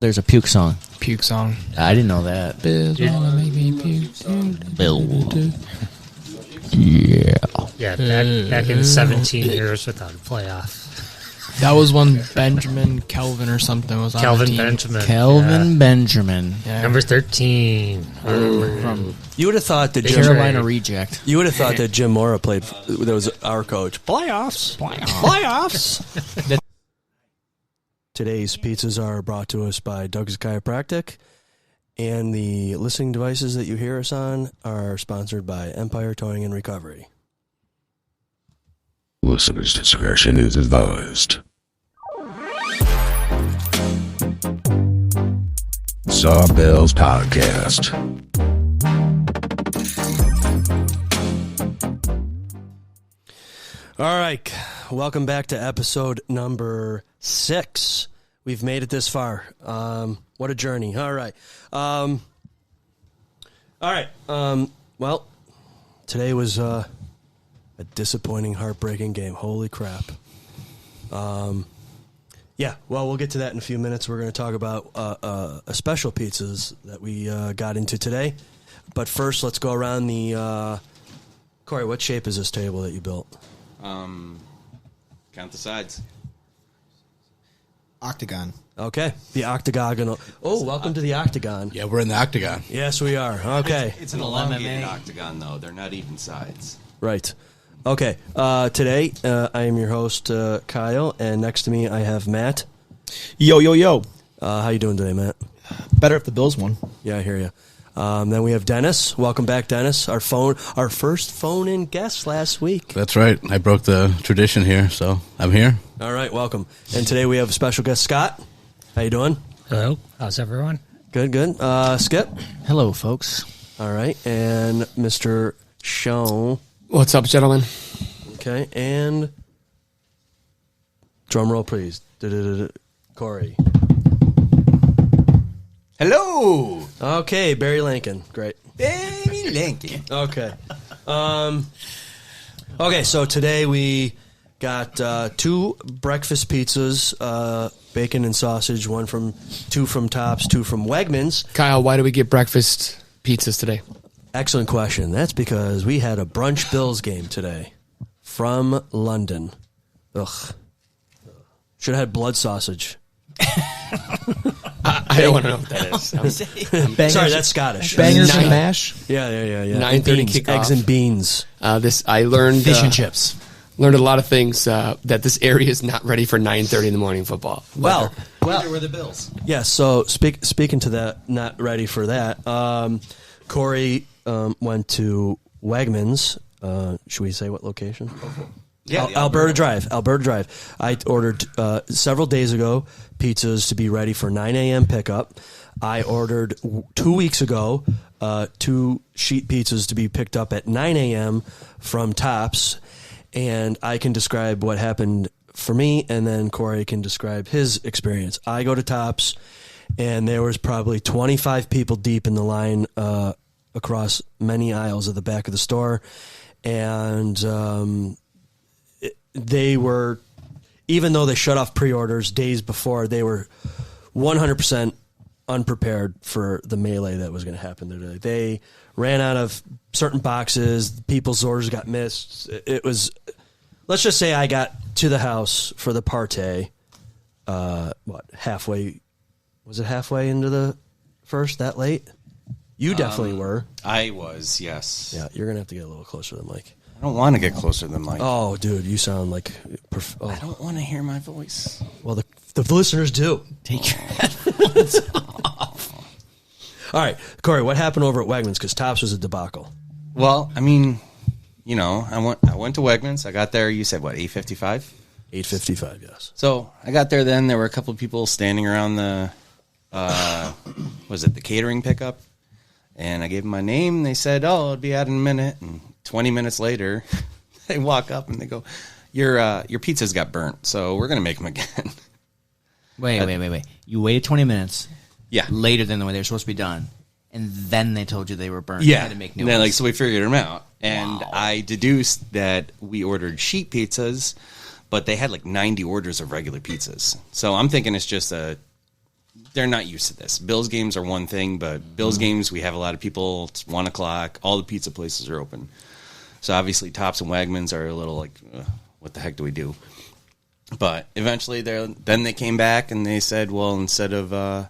There's a puke song. Puke song. I didn't know that. Bill's gonna make me puke. Bill. Yeah. Yeah, back in 17 years without a playoff. That was when Benjamin Kelvin or something was on Kelvin the team. Benjamin. Kelvin Benjamin. Yeah. Number 13. From You would have thought that Carolina Reject. You would have thought that Jim Mora played. That was our coach. Playoffs. Today's pizzas are brought to us by Doug's Chiropractic, and the listening devices that you hear us on are sponsored by Empire Towing and Recovery. Listener's discretion is advised. Sawbills Podcast. All right, welcome back to episode number 6. We've made it this far. What a journey. All right. Well, today was a disappointing, heartbreaking game. Holy crap. Yeah, well, we'll get to that in a few minutes. We're going to talk about a special pizzas that we got into today. But first, let's go around the... Corey, what shape is this table that you built? Count the sides. Octagon. Okay, the octagonal. Oh, welcome to the octagon. Yeah, we're in the octagon. Yes, we are. Okay. It's an elongated octagon, though. They're not even sides. Right. Okay. Today, I am your host, Kyle, and next to me I have Matt. Yo. How you doing today, Matt? Better if the Bills won. Yeah, I hear you. Then we have Dennis. Welcome back, Dennis. Our first phone-in guest last week. That's right. I broke the tradition here, so I'm here. All right, welcome. And today we have a special guest, Scott. How you doing? Hello. How's everyone? Good. Skip. Hello, folks. All right, and Mr. Sean. What's up, gentlemen? Okay, and drum roll, please. Corey. Hello! Okay, Barry Lincoln. Great. Barry Lincoln. Okay. Okay, so today we got 2 breakfast pizzas, bacon and sausage, 2 from Tops, 2 from Wegmans. Kyle, why do we get breakfast pizzas today? Excellent question. That's because we had a Brunch Bills game today from London. Ugh. Should have had blood sausage. I don't want to know what that is. Sorry, that's Scottish. Bangers and mash. Yeah. 9:30 kickoff. Eggs and beans. I learned Fish and chips. Learned a lot of things that this area is not ready for 9:30 in the morning football. Well, Neither were the Bills. yeah, so speaking to that, not ready for that, Corey went to Wegmans. Should we say what location? Yeah, Alberta Drive. I ordered several days ago pizzas to be ready for 9 a.m. pickup. I ordered 2 weeks ago 2 sheet pizzas to be picked up at 9 a.m. from Tops. And I can describe what happened for me, and then Corey can describe his experience. I go to Tops, and there was probably 25 people deep in the line across many aisles of the back of the store. And they were, even though they shut off pre-orders days before, they were 100% unprepared for the melee that was going to happen today. They ran out of certain boxes. People's orders got missed. It was, let's just say I got to the house for the party, halfway, was it halfway into the first, that late? You definitely were. I was, yes. Yeah, you're going to have to get a little closer to the mic. I don't want to get closer than Mike. Oh, dude, you sound like... I don't want to hear my voice. Well, the listeners do. Take your headphones off. All right, Corey, what happened over at Wegmans? Because Tops was a debacle. Well, I mean, I went to Wegmans. I got there, you said, what, 8:55? 8:55, yes. So I got there then. There were a couple of people standing around the, the catering pickup? And I gave them my name. And they said, it'll be out in a minute. And 20 minutes later, they walk up and they go, your pizzas got burnt, so we're going to make them again. Wait. You waited 20 minutes. Yeah. Later than the way they were supposed to be done. And then they told you they were burnt. Yeah. You had to make new then, ones. so we figured them out. And Wow. I deduced that we ordered sheet pizzas, but they had like 90 orders of regular pizzas. So I'm thinking it's just they're not used to this. Bills games are one thing, but Bills games, we have a lot of people. It's 1 o'clock. All the pizza places are open. So obviously Tops and Wegmans are a little like, what the heck do we do? But eventually then they came back and they said, well, instead of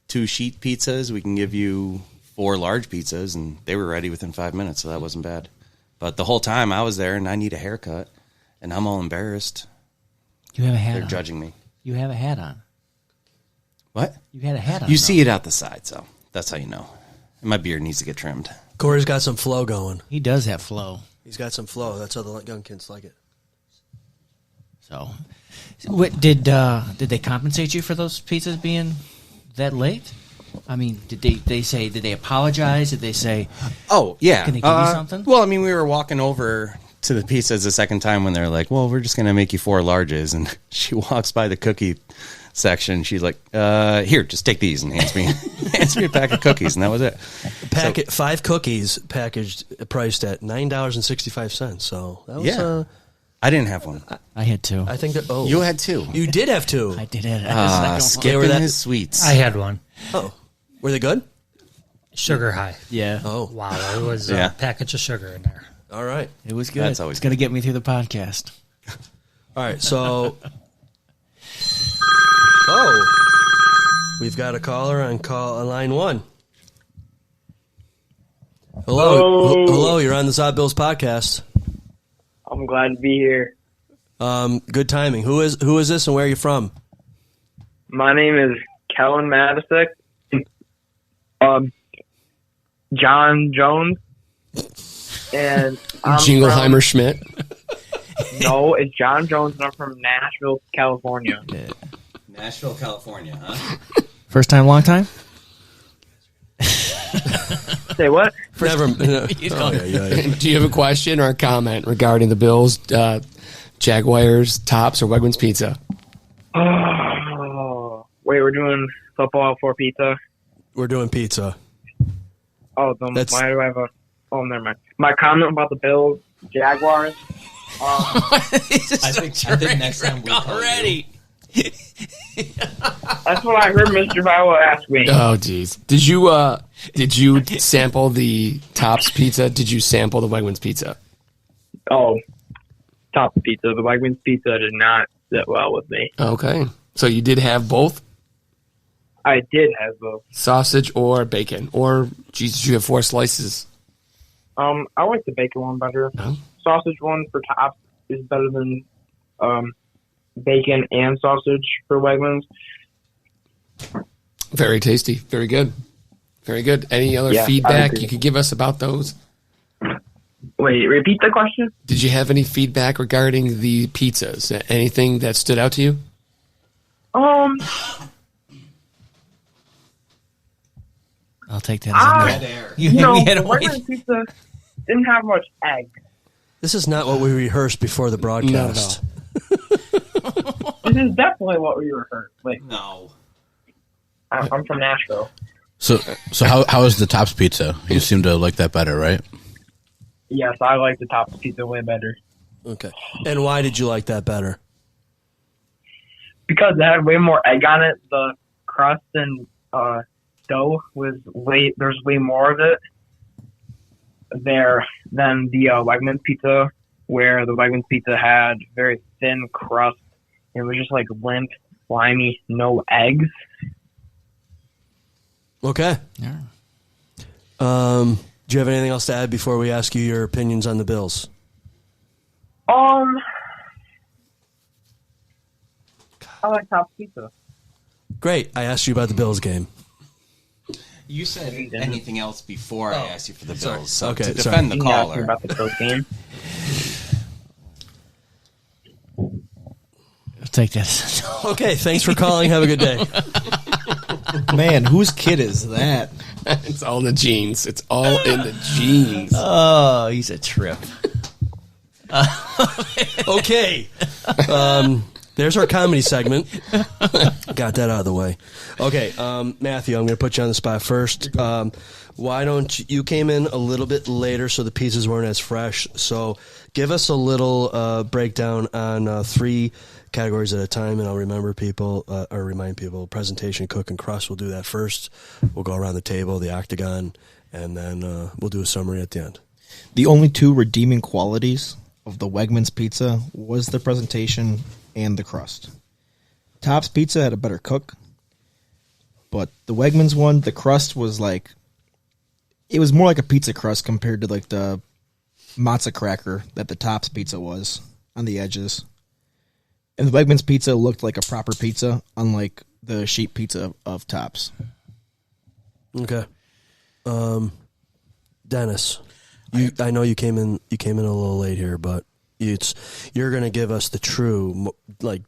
2 sheet pizzas, we can give you 4 large pizzas. And they were ready within 5 minutes, so that wasn't bad. But the whole time I was there and I need a haircut and I'm all embarrassed. You have a hat They're on. judging me. You have a hat on. What? You had a hat on. You though. see it out the side, so that's how you know. And my beard needs to get trimmed. Corey's got some flow going. He does have flow. He's got some flow. That's how the young kids like it. So, what, did they compensate you for those pizzas being that late? I mean, did they apologize? Did they say, Oh, yeah. Can they give you something? Well, I mean, we were walking over to the pizzas the second time when they're like, well, we're just going to make you 4 larges. And she walks by the cookie section. She's like, here, just take these, and hands me a pack of cookies. And that was it. 5 cookies packaged, priced at $9.65. So that was, Yeah. I didn't have one. I had 2. I think that, You had 2. you did have 2. I did it. I Skipping were that- his sweets. I had one. Oh, were they good? Sugar high. Yeah. Oh, Wow, it was Yeah. a package of sugar in there. all right. It was good. That's always it's going to get me through the podcast. All right, so we've got a caller on line 1. Hello, you're on the Zod Bills podcast. I'm glad to be here. Good timing. Who is this and where are you from? My name is Kellen Matisick. John Jones. And I'm Jingleheimer Schmidt. No, it's John Jones, and I'm from Nashville, California. Nashville, California, huh? First time, long time? Say what? Never. Do you have a question or a comment regarding the Bills, Jaguars, Tops, or Wegmans Pizza? Oh, wait, we're doing football for pizza? We're doing pizza. Oh, then That's- why do I have a... Oh, never mind. My comment about the Bills, Jaguars... I think next time we call you. That's what I heard Mr. Viola ask me. Oh, jeez. Did you sample the Tops pizza? Did you sample the Wegmans pizza? Oh, top pizza. The Wegmans pizza did not sit well with me. Okay. So you did have both? I did have both. Sausage or bacon? Or, geez, did you have 4 slices? I like the bacon one better. Oh. Sausage one for Tops is better than bacon and sausage for Wegmans. Very tasty. Very good. Very good. Any other Yeah, I feedback agree. you could give us about those? Wait, repeat the question? Did you have any feedback regarding the pizzas? Anything that stood out to you? I'll take that as a no. You hit me head the away. Wegmans pizza didn't have much egg. This is not what we rehearsed before the broadcast. This is definitely what we rehearsed. Wait, No. I'm from Nashville. So how is the Tops pizza? You seem to like that better, right? Yes, I like the Tops pizza way better. Okay. And why did you like that better? Because it had way more egg on it. The crust and dough there's way more of it there than the Wegmans pizza, where the Wegmans pizza had very thin crust. It was just like limp, slimy, no eggs. Okay. Yeah. Do you have anything else to add before we ask you your opinions on the Bills? I like Tops pizza. Great. I asked you about the Bills game. You said anything else before I asked you for the Bills. So Okay, to sorry. defend the You can ask me caller. about the protein. I'll take that as a no. Okay. Thanks for calling. Have a good day. Man, whose kid is that? It's all in the genes. It's all in the genes. Oh, he's a trip. Okay. There's our comedy segment. Got that out of the way. Okay, Matthew, I'm going to put you on the spot first. Why don't you came in a little bit later, so the pizzas weren't as fresh. So give us a little breakdown on 3 categories at a time, and I'll remind people, presentation, cook, and crust. We'll do that first. We'll go around the table, the octagon, and then we'll do a summary at the end. The only 2 redeeming qualities of the Wegmans pizza was the presentation and the crust. Tops Pizza had a better cook, but the Wegmans one, the crust was like, it was more like a pizza crust compared to like the matzo cracker that the Tops Pizza was on the edges. And the Wegmans pizza looked like a proper pizza, unlike the sheet pizza of Tops. Okay. Dennis, I know you came in a little late here, but you're going to give us the true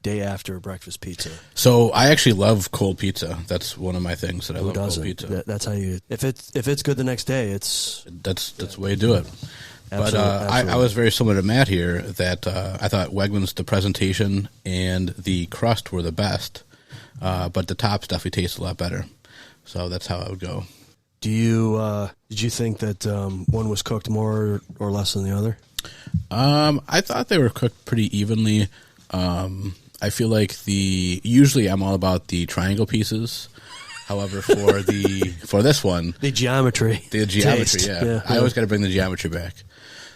day after breakfast pizza. So I actually love cold pizza. That's one of my things that I love. Cold pizza. That's how you. If it's good the next day, that's the way you do it. But I was very similar to Matt here. That I thought Wegmans, the presentation and the crust were the best, but the tops definitely taste a lot better. So that's how I would go. Did you think that one was cooked more or less than the other? I thought they were cooked pretty evenly. I feel like usually I'm all about the triangle pieces. However, for this one, the geometry, yeah. I always got to bring the geometry back.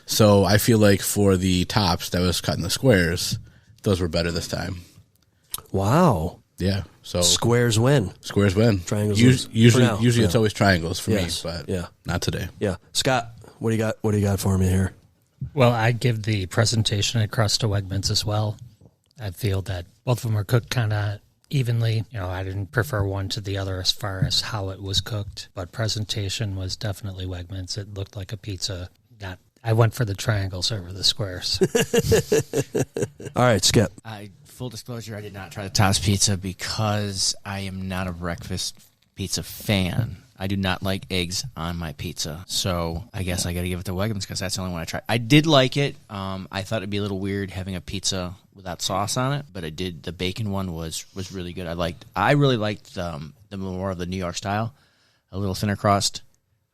So I feel like for the tops that was cut in the squares, those were better this time. Wow. Yeah. So squares win. Triangles usually it's always triangles for me, but not today. Yeah. Scott, what do you got for me here? Well, I'd give the presentation and crust to Wegmans as well. I feel that both of them are cooked kind of evenly. I didn't prefer one to the other as far as how it was cooked, but presentation was definitely Wegmans. It looked like a pizza. I went for the triangles over the squares. All right, Skip. Full disclosure, I did not try the Tops Pizza because I am not a breakfast pizza fan. I do not like eggs on my pizza. So I guess I got to give it to Wegmans because that's the only one I tried. I did like it. I thought it'd be a little weird having a pizza without sauce on it, but I did. The bacon one was really good. I really liked the more of the New York style, a little thinner crust,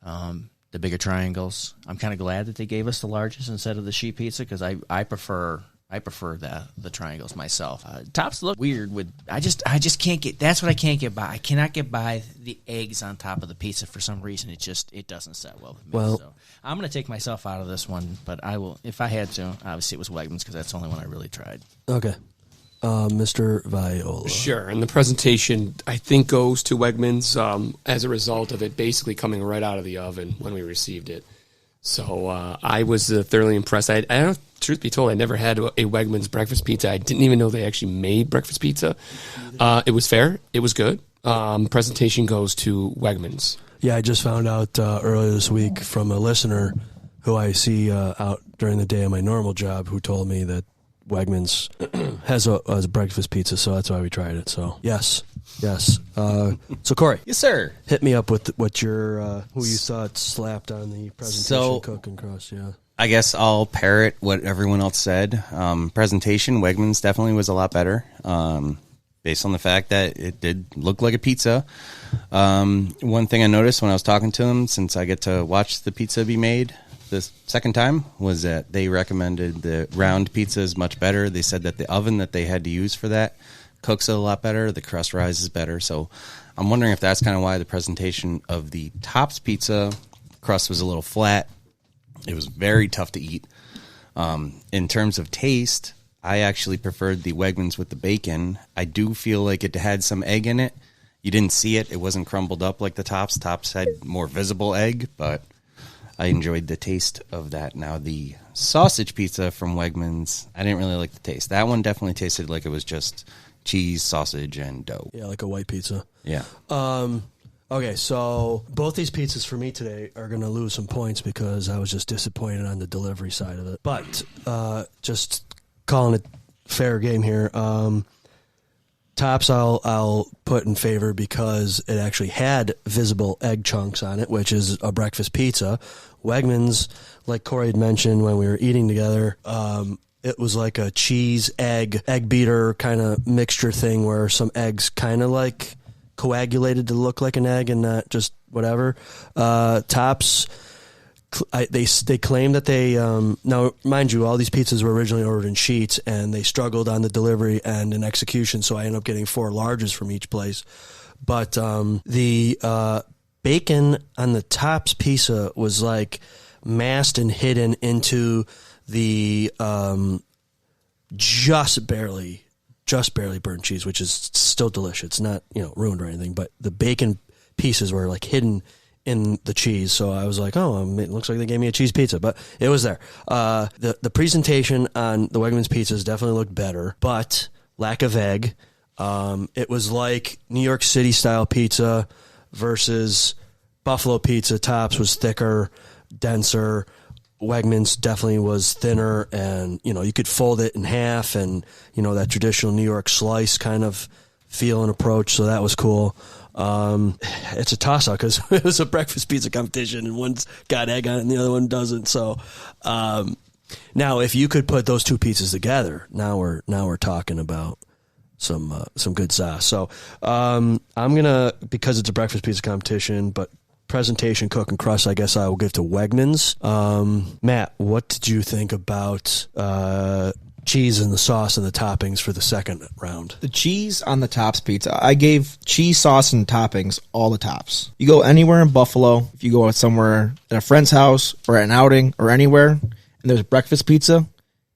the bigger triangles. I'm kind of glad that they gave us the largest instead of the sheet pizza because I prefer the triangles myself. Tops look weird with. I just can't get. That's what I can't get by. I cannot get by the eggs on top of the pizza for some reason. It doesn't set well with me. Well, so I'm going to take myself out of this one, but I will if I had to. Obviously, it was Wegmans because that's the only one I really tried. Okay, Mr. Viola. Sure, and the presentation I think goes to Wegmans as a result of it basically coming right out of the oven when we received it. So I was thoroughly impressed. I don't. Truth be told, I never had a Wegmans breakfast pizza. I didn't even know they actually made breakfast pizza. It was fair. It was good. Presentation goes to Wegmans. Yeah, I just found out earlier this week from a listener who I see out during the day of my normal job who told me that Wegmans has a breakfast pizza, so that's why we tried it. So, yes. So, Corey. Yes, sir. Hit me up with what who you thought slapped on the presentation, cook, and crust, yeah. I guess I'll parrot what everyone else said. Presentation, Wegmans definitely was a lot better, based on the fact that it did look like a pizza. One thing I noticed when I was talking to them, since I get to watch the pizza be made the second time, was that they recommended the round pizza is much better. They said that the oven that they had to use for that cooks it a lot better. The crust rises better. So I'm wondering if that's kind of why the presentation of the Tops Pizza crust was a little flat. It was very tough to eat. In terms of taste, I actually preferred the Wegmans with the bacon. I do feel like it had some egg in it. You didn't see it. It wasn't crumbled up like the Tops. Tops had more visible egg, but I enjoyed the taste of that. Now, the sausage pizza from Wegmans, I didn't really like the taste. That one definitely tasted like it was just cheese, sausage, and dough. Yeah, like a white pizza. Yeah. Okay, so both these pizzas for me today are going to lose some points because I was just disappointed on the delivery side of it. But just calling it fair game here. Tops I'll put in favor because it actually had visible egg chunks on it, which is a breakfast pizza. Wegmans, like Corey had mentioned when we were eating together, It was like a cheese egg beater kind of mixture thing where some eggs kind of like coagulated to look like an egg and not just whatever. Tops, they claim that they now mind you, all these pizzas were originally ordered in sheets and they struggled on the delivery and in execution, so I ended up getting 4 larges from each place. But the bacon on the Tops pizza was like masked and hidden into the just barely burnt cheese, which is still delicious. It's not, ruined or anything, but the bacon pieces were like hidden in the cheese. So I was like, oh, it looks like they gave me a cheese pizza, but it was there. The presentation on the Wegmans pizzas definitely looked better, but lack of egg. It was like New York City style pizza versus Buffalo pizza. Tops was thicker, denser. Wegmans definitely was thinner, and you could fold it in half, and that traditional New York slice kind of feel and approach. So that was cool. It's a toss-up because it was a breakfast pizza competition, and one's got egg on it and the other one doesn't. So now, if you could put those two pizzas together, now we're talking about some good sauce. So I'm gonna, because it's a breakfast pizza competition, but presentation, cook, and crust, I guess I will give to Wegmans. Matt, what did you think about cheese and the sauce and the toppings for the second round? The cheese on the Tops pizza, I gave cheese, sauce, and toppings all the tops. You go anywhere in Buffalo, if you go somewhere at a friend's house or at an outing or anywhere, and there's breakfast pizza,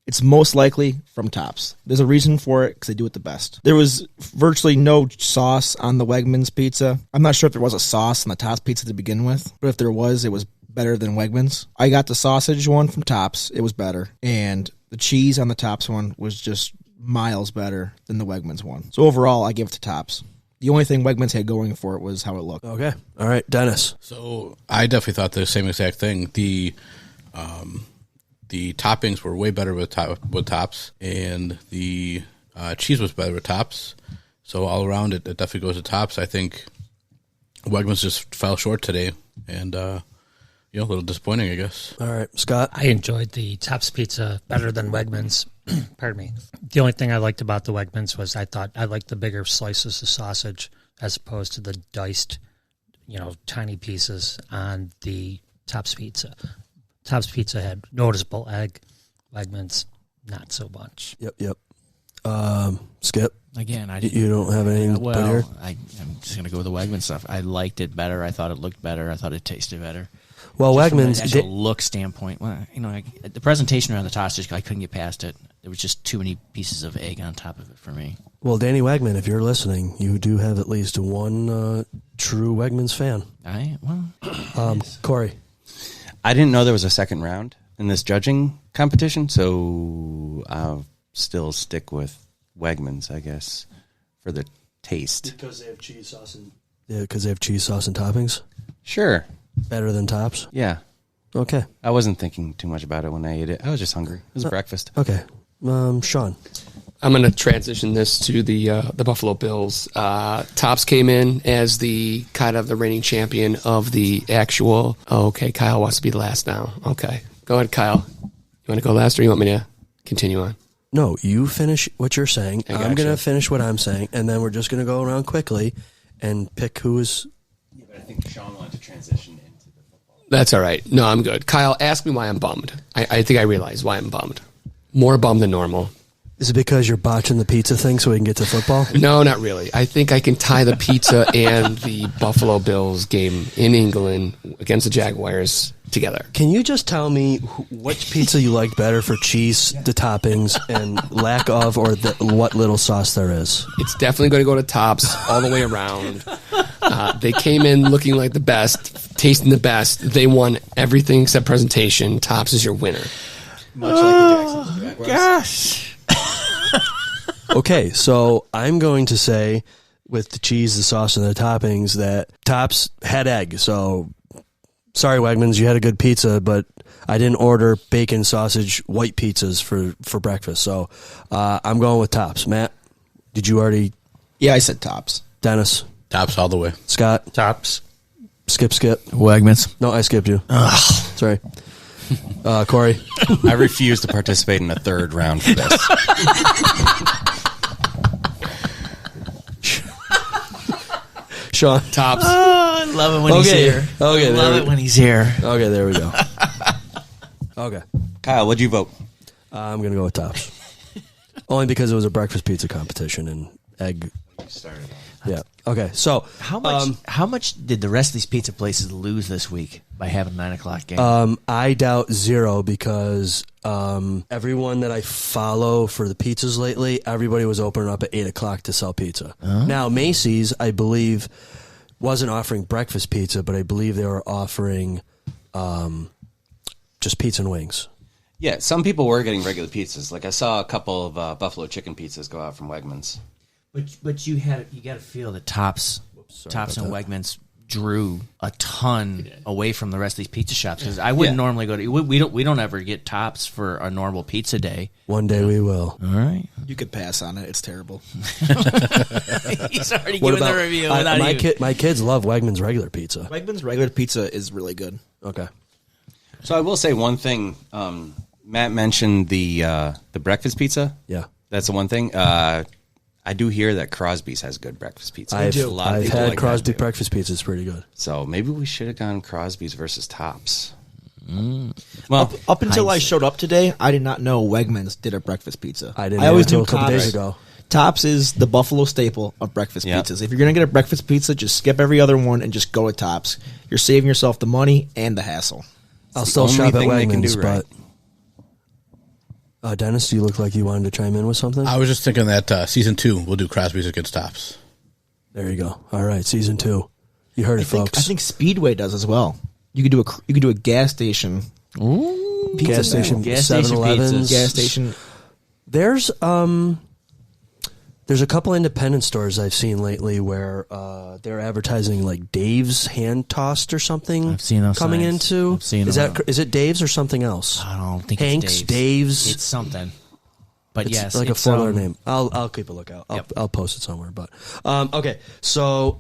it's most likely from Tops. There's a reason for it because they do it the best. There was virtually no sauce on the Wegmans pizza. I'm not sure if there was a sauce on the Tops pizza to begin with, but if there was, it was better than Wegmans. I got the sausage one from Tops. It was better. And the cheese on the Tops one was just miles better than the Wegmans one. So overall, I give it to Tops. The only thing Wegmans had going for it was how it looked. Okay. All right, Dennis. So I definitely thought the same exact thing. The toppings were way better with Tops, and the cheese was better with Tops. So all around it definitely goes to Tops. I think Wegmans just fell short today, and a little disappointing, I guess. All right, Scott. I enjoyed the Tops pizza better than Wegmans. Pardon me. The only thing I liked about the Wegmans was I thought I liked the bigger slices of sausage as opposed to the diced, tiny pieces on the Tops pizza. Tops pizza had noticeable egg. Wegmans, not so much. Yep. Skip. Again, You don't have anything to put here? I'm just going to go with the Wegmans stuff. I liked it better. I thought it looked better. I thought it tasted better. Well, Just Wegmans... from an actual look standpoint, the presentation around the toss, I couldn't get past it. There was just too many pieces of egg on top of it for me. Well, Danny Wegman, if you're listening, you do have at least one true Wegmans fan. Corey. I didn't know there was a second round in this judging competition, so I'll still stick with Wegmans, I guess, for the taste. Because they have cheese sauce and... Yeah, because they have cheese sauce and toppings? Sure. Better than Tops? Yeah. Okay. I wasn't thinking too much about it when I ate it. I was just hungry. It was breakfast. Okay. Sean. I'm going to transition this to the Buffalo Bills. Tops came in as the kind of the reigning champion of the actual. Oh, okay, Kyle wants to be last now. Okay, go ahead, Kyle. You want to go last, or you want me to continue on? No, you finish what you're saying. I I'm gotcha. going to finish what I'm saying, and then we're just going to go around quickly and pick who is. Yeah, but I think Sean wanted to transition into the football. That's all right. No, I'm good. Kyle, ask me why I'm bummed. I think I realize why I'm bummed. More bummed than normal. Is it because you're botching the pizza thing so we can get to football? No, not really. I think I can tie the pizza and the Buffalo Bills game in England against the Jaguars together. Can you just tell me which pizza you liked better for cheese, the toppings, and lack of, or what little sauce there is? It's definitely going to go to Tops all the way around. They came in looking like the best, tasting the best. They won everything except presentation. Tops is your winner. Much like the Jacksonville Jaguars. Gosh. Okay, so I'm going to say with the cheese, the sauce, and the toppings that Tops had egg. So sorry, Wegmans, you had a good pizza, but I didn't order bacon, sausage, white pizzas for breakfast. So I'm going with Tops. Matt, did you already? Yeah, I said Tops. Dennis? Tops all the way. Scott? Tops. Skip. Wegmans. No, I skipped you. Ugh. Sorry. Corey? I refuse to participate in a third round for this. Sean? Tops. Oh, I love it when he's here. Okay, I love it when he's here. Okay, there we go. Okay. Kyle, what'd you vote? I'm going to go with Tops. Only because it was a breakfast pizza competition and egg. Yeah. Okay, so. How much did the rest of these pizza places lose this week by having 9 o'clock game? I doubt zero because everyone that I follow for the pizzas lately, everybody was opening up at 8 o'clock to sell pizza. Now, Macy's, I believe, wasn't offering breakfast pizza, but I believe they were offering just pizza and wings. Yeah, some people were getting regular pizzas. Like I saw a couple of buffalo chicken pizzas go out from Wegmans. But you got to feel that Tops and Wegmans drew a ton away from the rest of these pizza shops because I wouldn't normally go to. We don't ever get Tops for a normal pizza day. One day we will. All right, You could pass on it. It's terrible. he's already giving the review. My kids love Wegmans regular pizza. Wegmans regular pizza is really good. Okay. So I will say one thing. Matt mentioned the breakfast pizza. Yeah. That's the one thing. I do hear that Crosby's has good breakfast pizza. I've I've had Crosby breakfast pizza. It's pretty good. So maybe we should have gone Crosby's versus Tops. Well, up until I showed up today, I did not know Wegmans did a breakfast pizza. I didn't. I always know knew a couple Tops. days ago. Tops is the Buffalo staple of breakfast pizzas. If you're going to get a breakfast pizza, just skip every other one and just go to Tops. You're saving yourself the money and the hassle. I'll still shop at thing they can Wegmans, do right. but Dennis, you look like you wanted to chime in with something. I was just thinking that season 2 we'll do Crosby's against Tops. There you go. All right, season 2. You heard it, folks. I think Speedway does as well. You could do a gas station. Gas station, 7-Elevens. Gas station. There's a couple independent stores I've seen lately where they're advertising like Dave's Hand Tossed or something. I've seen those coming signs. into. I've seen is them. is it Dave's or something else? I don't think Hank's, it's Dave's. It's something. But It's yes, like a it's, four-letter name. I'll keep a lookout. I'll post it somewhere. But okay, so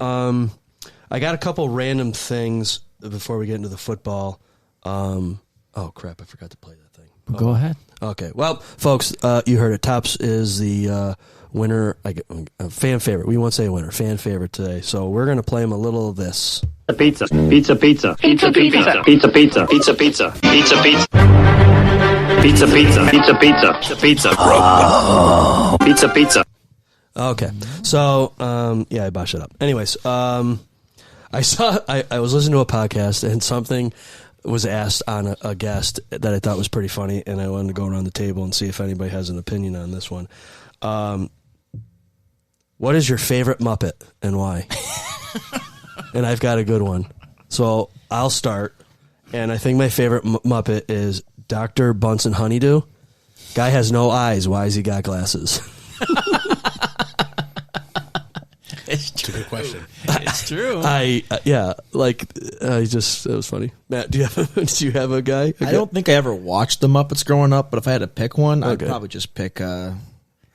I got a couple random things before we get into the football. Oh crap! I forgot to play that thing. Go ahead. Okay, well, folks, you heard it. Tops is the winner, a fan favorite. We won't say winner, fan favorite today. So we're gonna play him a little of this. Pizza, pizza, pizza, pizza, pizza, pizza, pizza, pizza, pizza, pizza, pizza, pizza, pizza, pizza, pizza, pizza, pizza, pizza, pizza. Okay, so I botched it up. Anyways, I was listening to a podcast and something was asked on a guest that I thought was pretty funny, and I wanted to go around the table and see if anybody has an opinion on this one. What is your favorite Muppet and why? And I've got a good one. So I'll start. And I think my favorite Muppet is Dr. Bunsen Honeydew. Guy has no eyes. Why has he got glasses? It's a good question. It's true. It was funny. Matt, do you have a guy? I don't think I ever watched the Muppets growing up, but if I had to pick one, I'd Okay. probably just pick. I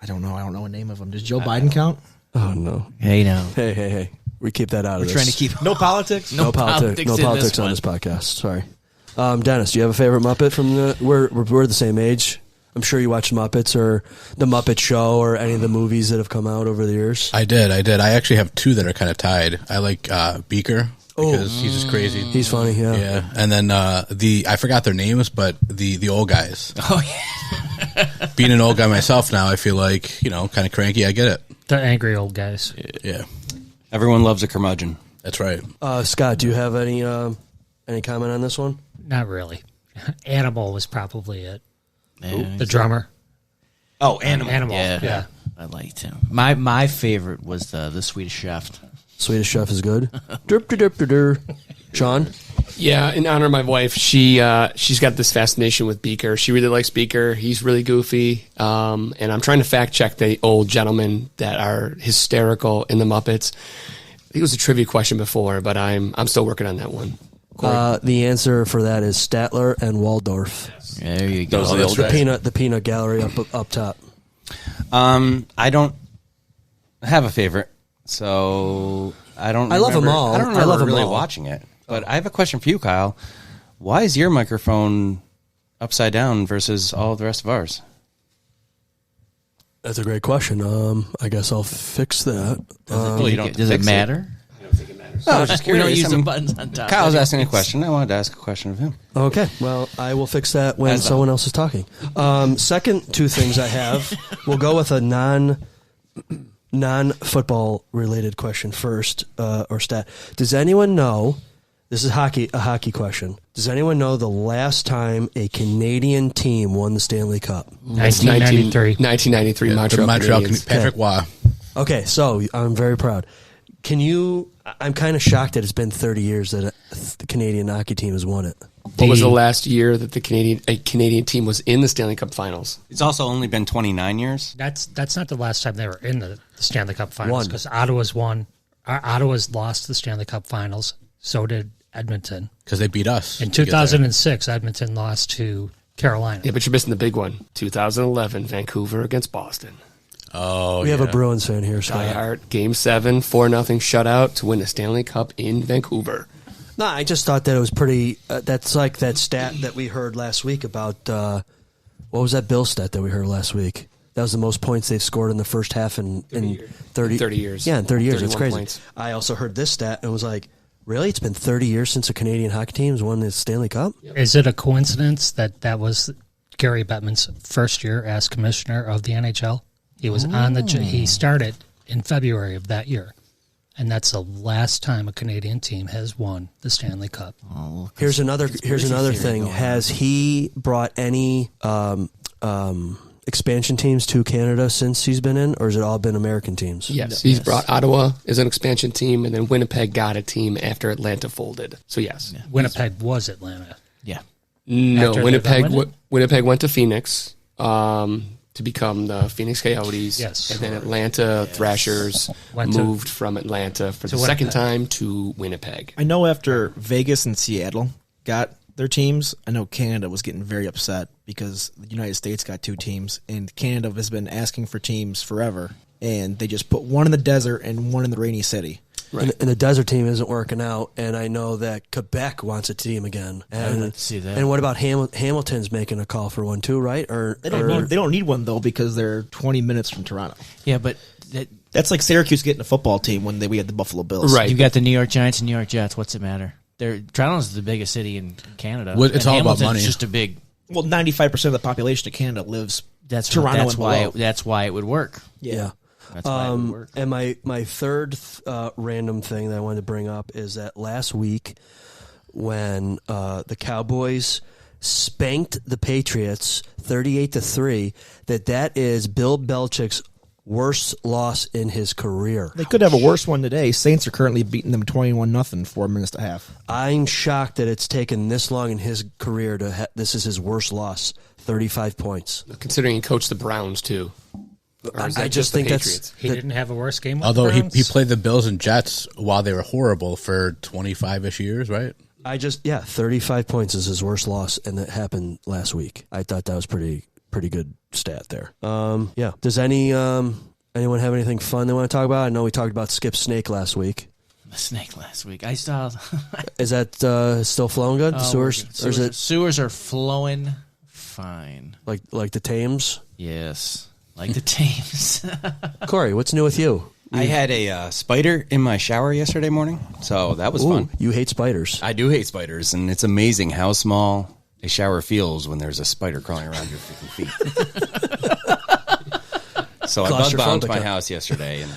don't know a name of them. Does Joe Biden count? Oh no. Hey, no. Hey. We keep that out of We're this. trying to keep No politics. No politics in this on one. this podcast. Sorry. Dennis, do you have a favorite Muppet from we're the same age? I'm sure you watched Muppets or The Muppet Show or any of the movies that have come out over the years. I did. I actually have two that are kind of tied. I like Beaker because he's just crazy. He's funny, yeah. Yeah, and then I forgot their names, but the old guys. Oh yeah. Being an old guy myself now, I feel like kind of cranky. I get it. The angry old guys. Yeah, Everyone loves a curmudgeon. that's right. Scott, do you have any comment on this one? Not really. Animal was probably it. Yeah, The drummer. Oh, Animal. Yeah. Yeah. I liked him. My favorite was the Swedish Chef. Swedish Chef is good. Derp, derp, derp, derp. Sean? Yeah, in honor of my wife, she's got this fascination with Beaker. She really likes Beaker. He's really goofy. And I'm trying to fact check the old gentlemen that are hysterical in the Muppets. I think it was a trivia question before, but I'm still working on that one. The answer for that is Statler and Waldorf. There you go. Those are the old guys. The peanut gallery up top. I don't have a favorite, so I don't. I love them all. I don't I love remember them really all. watching it. But I have a question for you, Kyle. Why is your microphone upside down versus all the rest of ours? That's a great question. I guess I'll fix that. Does it matter? I don't think it matters. I was just We don't curious. use the buttons on top. Kyle's asking a question. I wanted to ask a question of him. Okay, well, I will fix that when someone else is talking. Second two things I have, we'll go with a non-football related question first, or stat. Does anyone know, this is a hockey question, does anyone know the last time a Canadian team won the Stanley Cup? 1993. 1993 The Montreal Canadiens. Patrick Waugh. Okay, so I'm very proud. I'm kind of shocked that it's been 30 years that the Canadian hockey team has won it. What was the last year that a Canadian team was in the Stanley Cup Finals? It's also only been 29 years. That's not the last time they were in the Stanley Cup Finals, because Ottawa's won. Ottawa's lost the Stanley Cup Finals. So did Edmonton. Because they beat us. In 2006, Edmonton lost to Carolina. Yeah, but you're missing the big one. 2011, Vancouver against Boston. Oh, We have a Bruins fan here, Scott. Die Hard, Game 7, 4-0 shutout to win the Stanley Cup in Vancouver. No, I just thought that it was pretty. That's like that stat that we heard last week about. What was that Bill stat that we heard last week? That was the most points they've scored in the first half in 30 years. Yeah, in 30 years. It's 31 crazy. points. I also heard this stat and was like, really? It's been 30 years since a Canadian hockey team has won the Stanley Cup? Is it a coincidence that was Gary Bettman's first year as commissioner of the NHL? He was he started in February of that year. And that's the last time a Canadian team has won the Stanley Cup. Oh, Here's another thing. Has he brought any expansion teams to Canada since he's been in, or has it all been American teams? Yes, he's brought Ottawa as an expansion team, and then Winnipeg got a team after Atlanta folded. So yes, Winnipeg was Atlanta. Yeah. No, After Winnipeg went to Phoenix to become the Phoenix Coyotes. Yes. And then Atlanta Thrashers moved from Atlanta for the second time to Winnipeg. I know after Vegas and Seattle got their teams, I know Canada was getting very upset because the United States got two teams, and Canada has been asking for teams forever, and they just put one in the desert and one in the rainy city. Right. And the desert team isn't working out, and I know that Quebec wants a team again. And, I'd see that. And what about Hamilton's making a call for one too, right? Or They don't need one though because they're 20 minutes from Toronto. Yeah, but That's like Syracuse getting a football team when we had the Buffalo Bills. Right. you got the New York Giants and New York Jets. What's it matter? Toronto's the biggest city in Canada. Well, it's and all about Hamilton's money. Just a big. Well, 95% of the population of Canada lives Toronto That's and why. below. That's why it would work. Yeah. That's why it would work. And my third random thing that I wanted to bring up is that last week when the Cowboys spanked the Patriots 38-3, that is Bill Belichick's worst loss in his career. They could have a worse one today. Saints are currently beating them 21-0, 4 minutes to half. I'm shocked that it's taken this long in his career to this is his worst loss, 35 points. Considering he coached the Browns, too. Or is that I just the think Patriots? He didn't have a worse game with Although the he Browns. played the Bills and Jets while they were horrible for 25-ish years, right? 35 points is his worst loss, and it happened last week. I thought that was pretty good stat there. Yeah. Does anyone have anything fun they want to talk about? I know we talked about Skip Snake last week. The snake last week. I saw. Is that still flowing good? The sewers? Or is it Sewers are flowing fine. like the Thames? Yes, like the Thames. Corey, what's new with you? I had a spider in my shower yesterday morning, so that was fun. You hate spiders. I do hate spiders, and it's amazing how small a shower feels when there's a spider crawling around your freaking feet. So I bug bombed my house yesterday, and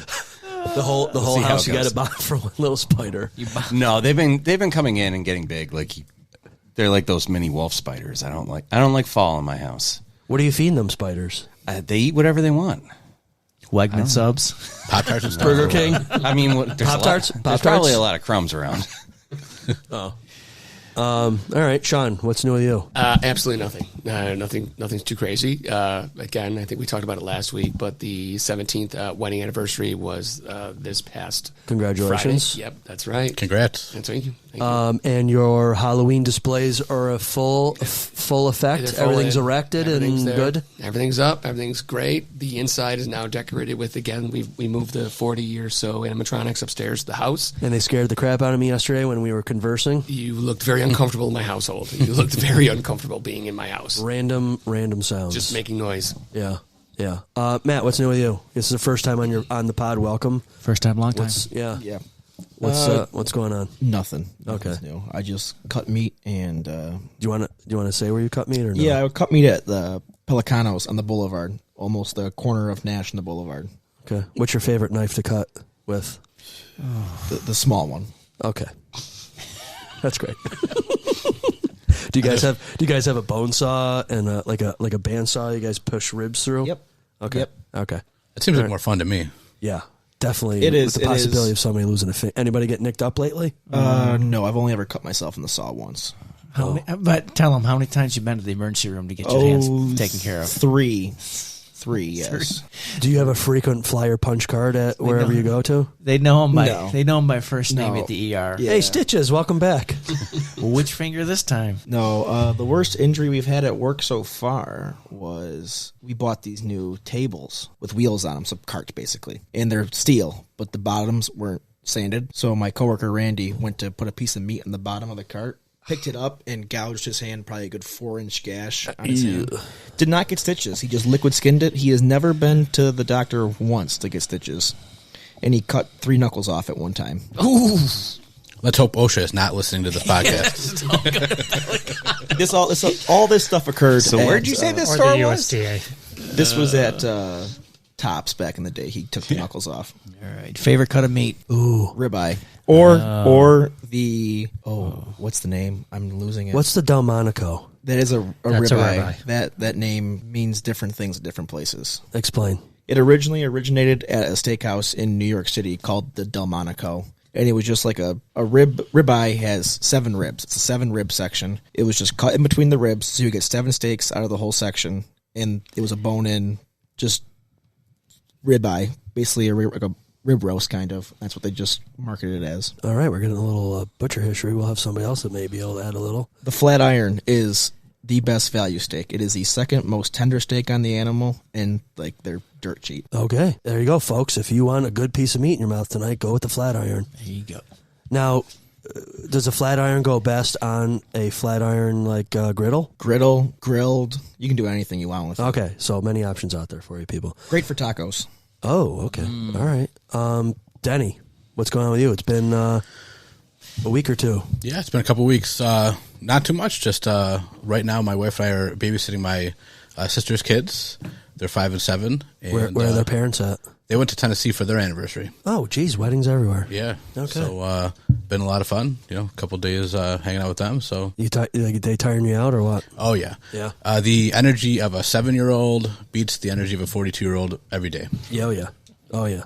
the whole see how house it you got goes. to buy for one little spider. no, they've been coming in and getting big. They're like those mini wolf spiders. I don't like fall in my house. What are you feeding them spiders? They eat whatever they want. Wegman subs. Pop-Tarts and stuff. Burger King? I mean, there's Pop-Tarts? There's Pop-Tarts? probably a lot of crumbs around. Oh. All right, Sean, what's new with you? Absolutely nothing. Nothing's too crazy. Again, I think we talked about it last week, but the 17th wedding anniversary was this past Congratulations. Friday. Yep, that's right. Congrats. Thank you. Thank you. And your Halloween displays are a full effect. They're full Everything's in. erected Everything's and there. good. Everything's up. Everything's great. The inside is now decorated with, again, we moved the 40 or so animatronics upstairs to the house. And they scared the crap out of me yesterday when we were conversing. You looked very very uncomfortable in my household. You looked very uncomfortable being in my house. Random sounds. Just making noise. Yeah. Matt, what's new with you? This is the first time on the pod. Welcome. First time, long time. Yeah. What's going on? Nothing. Okay. New. I just cut meat and. Do you want to say where you cut meat or no? Yeah, I cut meat at the Pelicanos on the Boulevard, almost the corner of Nash and the Boulevard. Okay. What's your favorite knife to cut with? The small one. Okay. That's great. Do you guys have a bone saw and like a bandsaw you guys push ribs through? Yep. Okay. Yep. Okay. It seems like more fun to me. Yeah. Definitely. It is. With the possibility of somebody losing a finger. Anybody get nicked up lately? No, I've only ever cut myself in the saw once. But tell them how many times you've been to the emergency room to get your hands taken care of. Three, yes. Do you have a frequent flyer punch card at wherever you go to? They know him by No. they know him by first name No. at the ER. Yeah. Hey, Stitches, welcome back. Which finger this time? No, the worst injury we've had at work so far was we bought these new tables with wheels on them, some carts basically, and they're steel, but the bottoms weren't sanded. So my coworker Randy went to put a piece of meat on the bottom of the cart, picked it up, and gouged his hand, probably a good 4-inch gash on his hand. Did not get stitches. He just liquid skinned it. He has never been to the doctor once to get stitches. And he cut 3 knuckles off at one time. Ooh. Let's hope OSHA is not listening to this podcast. All this stuff occurred. So where'd you say this Or store the was? USDA. This was at Tops back in the day. He took the knuckles off. All right. Favorite cut of meat? Ooh, ribeye. Or the what's the name? I'm losing it. What's the Delmonico? That is a That's a ribeye. ribeye. That name means different things at different places. Explain. It originally originated at a steakhouse in New York City called the Delmonico. And it was just like a ribeye has 7 ribs. It's a 7-rib section. It was just cut in between the ribs, so you get 7 steaks out of the whole section. And it was a bone-in, just ribeye, basically like a rib roast kind of. That's what they just marketed it as. All right, we're getting a little butcher history. We'll have somebody else that may be able to add a little. The flat iron is the best value steak. It is the second most tender steak on the animal, and like they're dirt cheap. Okay, there you go, folks. If you want a good piece of meat in your mouth tonight, go with the flat iron. There you go. Now, does a flat iron go best on a flat iron like griddle? Griddle, grilled, you can do anything you want with it. Okay, so many options out there for you people. Great for tacos. Oh, okay. All right. Denny, what's going on with you? It's been a week or two. Yeah, it's been a couple weeks. Not too much. Just right now, my wife and I are babysitting my sister's kids. They're 5 and 7. And, Where are their parents at? They went to Tennessee for their anniversary. Oh, geez, weddings everywhere. Yeah. Okay. So been a lot of fun. A couple days hanging out with them. So They tiring you out or what? oh yeah, Yeah. The energy of a 7-year-old beats the energy of a 42-year-old every day. Yeah. Oh yeah.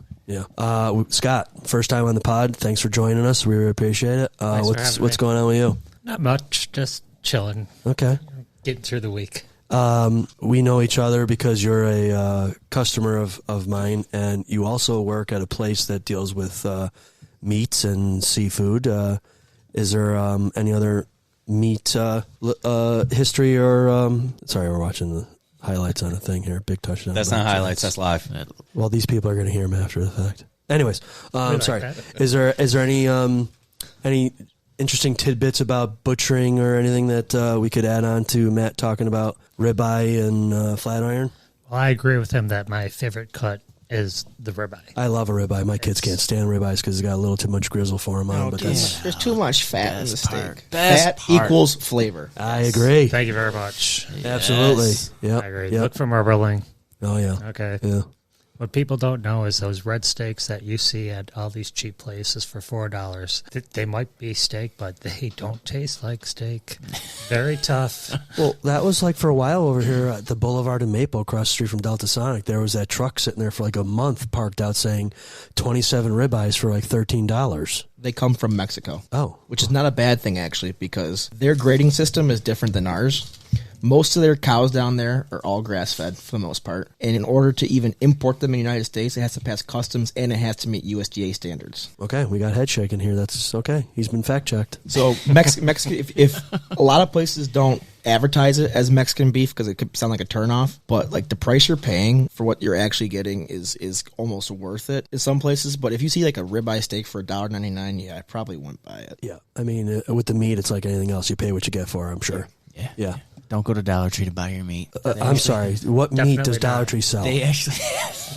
Scott, first time on the pod. Thanks for joining us. We really appreciate it. Thanks for having What's me. going on with you? Not much, just chilling, Okay. getting through the week. We know each other because you're a customer of mine, and you also work at a place that deals with meats and seafood. Is there any other meat history or sorry, we're watching the highlights on a thing here. Big touchdown. That's not highlights. That's live. Well, these people are going to hear them after the fact. Anyways, like sorry. that. Is there any interesting tidbits about butchering or anything that we could add on to Matt talking about ribeye and flat iron? Well, I agree with him that my favorite cut is the ribeye. I love a ribeye. My kids can't stand ribeyes because it's got a little too much grizzle for them on. But that's There's too much fat in the Best part. steak. Best Fat part. equals flavor. I agree. Thank you very much. Absolutely. Yes. Yeah. I agree. Yep. Look for marbling. Oh yeah. Okay. Yeah. What people don't know is those red steaks that you see at all these cheap places for $4. They might be steak, but they don't taste like steak. Very tough. Well, that was like for a while over here at the Boulevard in Maple across the street from Delta Sonic. There was that truck sitting there for like a month parked out saying 27 ribeyes for like $13. They come from Mexico. Oh. Which is not a bad thing, actually, because their grading system is different than ours. Most of their cows down there are all grass-fed for the most part. And in order to even import them in the United States, it has to pass customs and it has to meet USDA standards. Okay, we got head shaking here. That's okay. He's been fact checked. So Mexico, if a lot of places don't advertise it as Mexican beef because it could sound like a turnoff, but like the price you're paying for what you're actually getting is almost worth it in some places. But if you see like a ribeye steak for $1.99, yeah, I probably wouldn't buy it. Yeah, I mean, with the meat, it's like anything else. You pay what you get for, I'm sure. Yeah. Don't go to Dollar Tree to buy your meat. I'm sorry. What meat does Dollar Tree sell? They actually,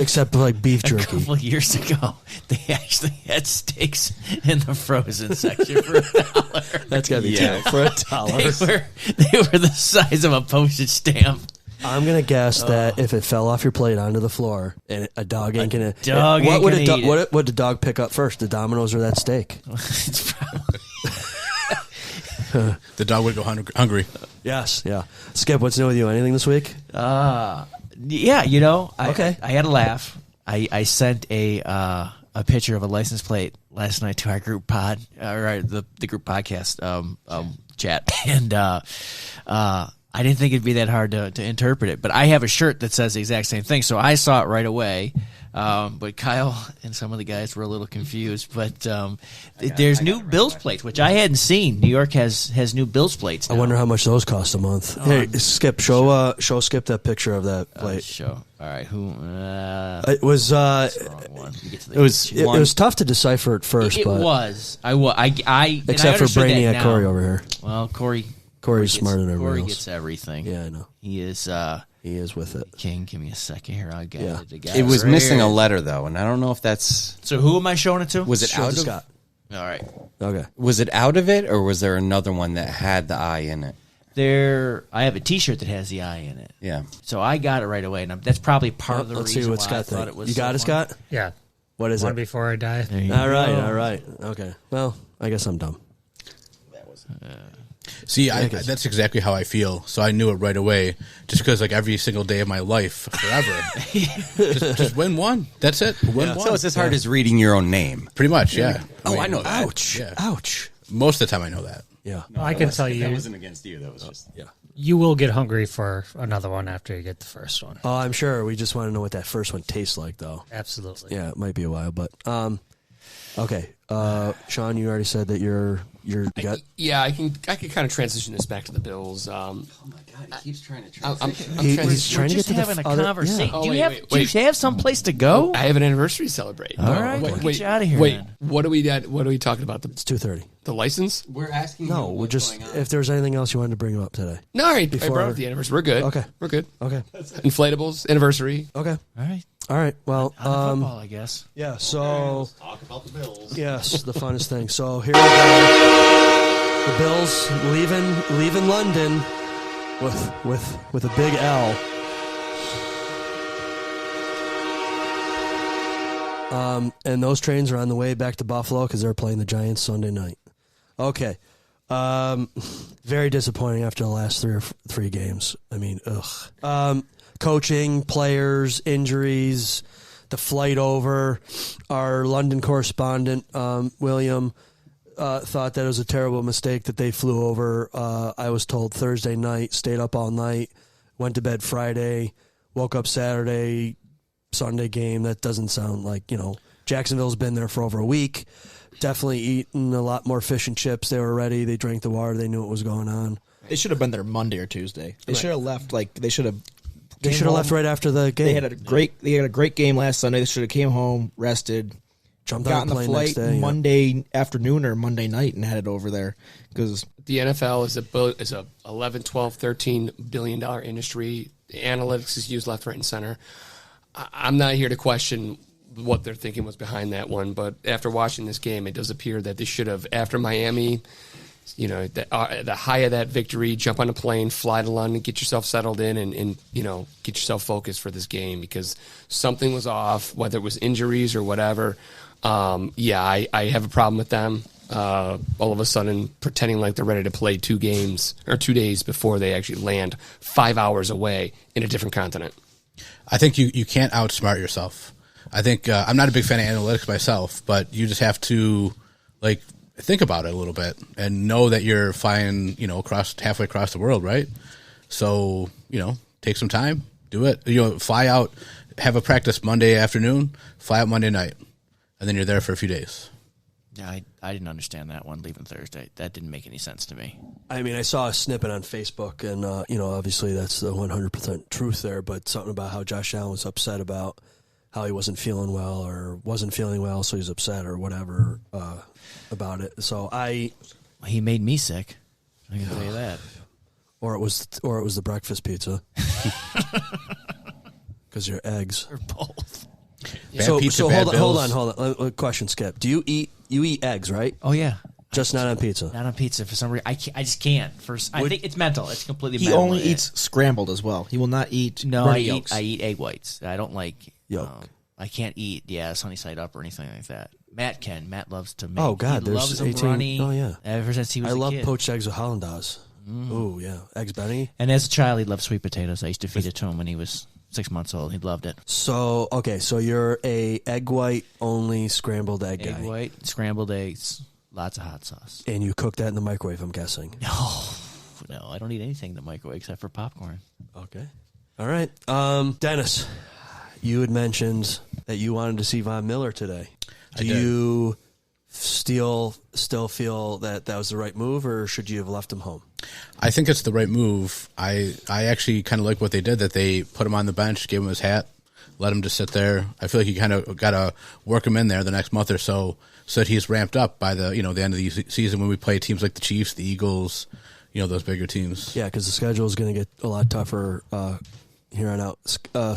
except like beef a jerky. couple of years ago, they actually had steaks in the frozen section for $1. That's gotta be terrible. For $1. They were the size of a postage stamp. I'm gonna guess that if it fell off your plate onto the floor and a dog ain't gonna what would the dog pick up first? The Domino's or that steak? It's probably The dog would go hungry. Yes, yeah. Skip, what's new with you? Anything this week? yeah. I had a laugh. I sent a picture of a license plate last night to our group pod, or the group podcast chat, and I didn't think it'd be that hard to interpret it. But I have a shirt that says the exact same thing, so I saw it right away. But Kyle and some of the guys were a little confused. But there's new Bills plates, which I hadn't seen. New York has new Bills plates now. I wonder how much those cost a month. Hey, Skip, show Skip that picture of that plate. Show. All right, who? It was. That's the wrong one. It was tough to decipher at first. It but was. Except for Brainiac Corey over here. Well, Corey's smarter than everyone else. Corey gets everything. Yeah, I know. He is. He is with it. King, give me a second here. I'll get it together. It was missing a letter though, and I don't know if that's. So who am I showing it to? Was it out of Scott? All right. Okay. Was it out of it, or was there another one that had the I in it? I have a T-shirt that has the I in it. Yeah. So I got it right away, and that's probably part of the Let's reason see what why Scott I thought thinks. it was. You got it, Scott? Yeah. What is One it? before I die. All right. Okay. Well, I guess I'm dumb. See, that's exactly how I feel. So I knew it right away, just because like every single day of my life, forever, just win one. That's it. Win one. So it's as hard as reading your own name. Pretty much, yeah. I know that. Ouch. Yeah. Ouch. Most of the time, I know that. Yeah. I can tell you, That wasn't against you. That was just. Yeah. you will get hungry for another one after you get the first one. Oh, I'm sure. We just want to know what that first one tastes like, though. Absolutely. Yeah, it might be a while, but okay. Sean, you already said that you got. Yeah, I can kind of transition this back to the Bills. Oh my God, he keeps trying to transition. He's trying to get to the having a other conversation. yeah. Do you have some place to go? I have an anniversary to celebrate. All right, we'll get you out of here. Wait, then. what are we talking about? It's 2:30. The license? We're asking. No, we're just if there's anything else you wanted to bring up today. No, all right. Before- I brought up the anniversary. We're good. Okay. We're good. Okay. Inflatables, anniversary. Okay. All right. Well, On the football, I guess. yeah. So Talk about the Bills. yes, the funnest thing. So here we go. The Bills leaving London with a big L. And those trains are on the way back to Buffalo because they're playing the Giants Sunday night. Okay. Very disappointing after the last three games. I mean, ugh. Coaching, players, injuries, the flight over. Our London correspondent, William, thought that it was a terrible mistake that they flew over. I was told Thursday night, stayed up all night, went to bed Friday, woke up Saturday, Sunday game. That doesn't sound like, Jacksonville's been there for over a week. Definitely eaten a lot more fish and chips. They were ready. They drank the water. They knew what was going on. They should have been there Monday or Tuesday. They should have left They should have left right after the game. They had a great game last Sunday. They should have came home, rested, jumped got on on the the plane flight next day. Monday afternoon or Monday night and headed over there because The NFL is a 11, 12, $13 billion industry. The analytics is used left, right, and center. I'm not here to question what their thinking was behind that one, but after watching this game, it does appear that they should have, after Miami, the high of that victory, jump on a plane, fly to London, get yourself settled in, and get yourself focused for this game because something was off, whether it was injuries or whatever. I have a problem with them. All of a sudden pretending like they're ready to play 2 games or 2 days before they actually land 5 hours away in a different continent. I think you can't outsmart yourself. I think I'm not a big fan of analytics myself, but you just have to think about it a little bit and know that you're flying, halfway across the world, right? So, take some time, do it. Fly out, have a practice Monday afternoon, fly out Monday night, and then you're there for a few days. Yeah, I didn't understand that one leaving Thursday. That didn't make any sense to me. I mean, I saw a snippet on Facebook, and obviously that's the 100% truth there. But something about how Josh Allen was upset about how he wasn't feeling well, so he's upset or whatever about it. So he made me sick. I can tell you that. Or it was the breakfast pizza. Because your eggs. Or both. So hold on. Question, Skip. Do you eat eggs, right? Oh yeah. Just not on pizza. Not on pizza for some reason. I just can't. I think it's mental. It's completely He mental. only eats scrambled as well. He will not eat. No, yolks. I eat egg whites. I don't like yolk. I can't eat sunny side up or anything like that. Matt can. Matt loves to make. Oh God, he loves them runny. Oh yeah. Ever since he was a kid. I love poached eggs with Hollandaise. Oh yeah, eggs Benny. And as a child, he loved sweet potatoes. I used to feed it to him when he was 6 months old. He loved it. So you're a egg white only scrambled egg guy. Egg white, scrambled eggs, lots of hot sauce. And you cook that in the microwave, I'm guessing. No, I don't eat anything in the microwave except for popcorn. Okay. All right. Dennis, you had mentioned that you wanted to see Von Miller today. Do you still feel that was the right move, or should you have left him home? I think it's the right move. I actually kind of like what they did, that they put him on the bench, gave him his hat, let him just sit there. I feel like you kind of got to work him in there the next month or so that he's ramped up by the the end of the season when we play teams like the Chiefs, the Eagles, those bigger teams. Yeah, because the schedule is going to get a lot tougher here on out.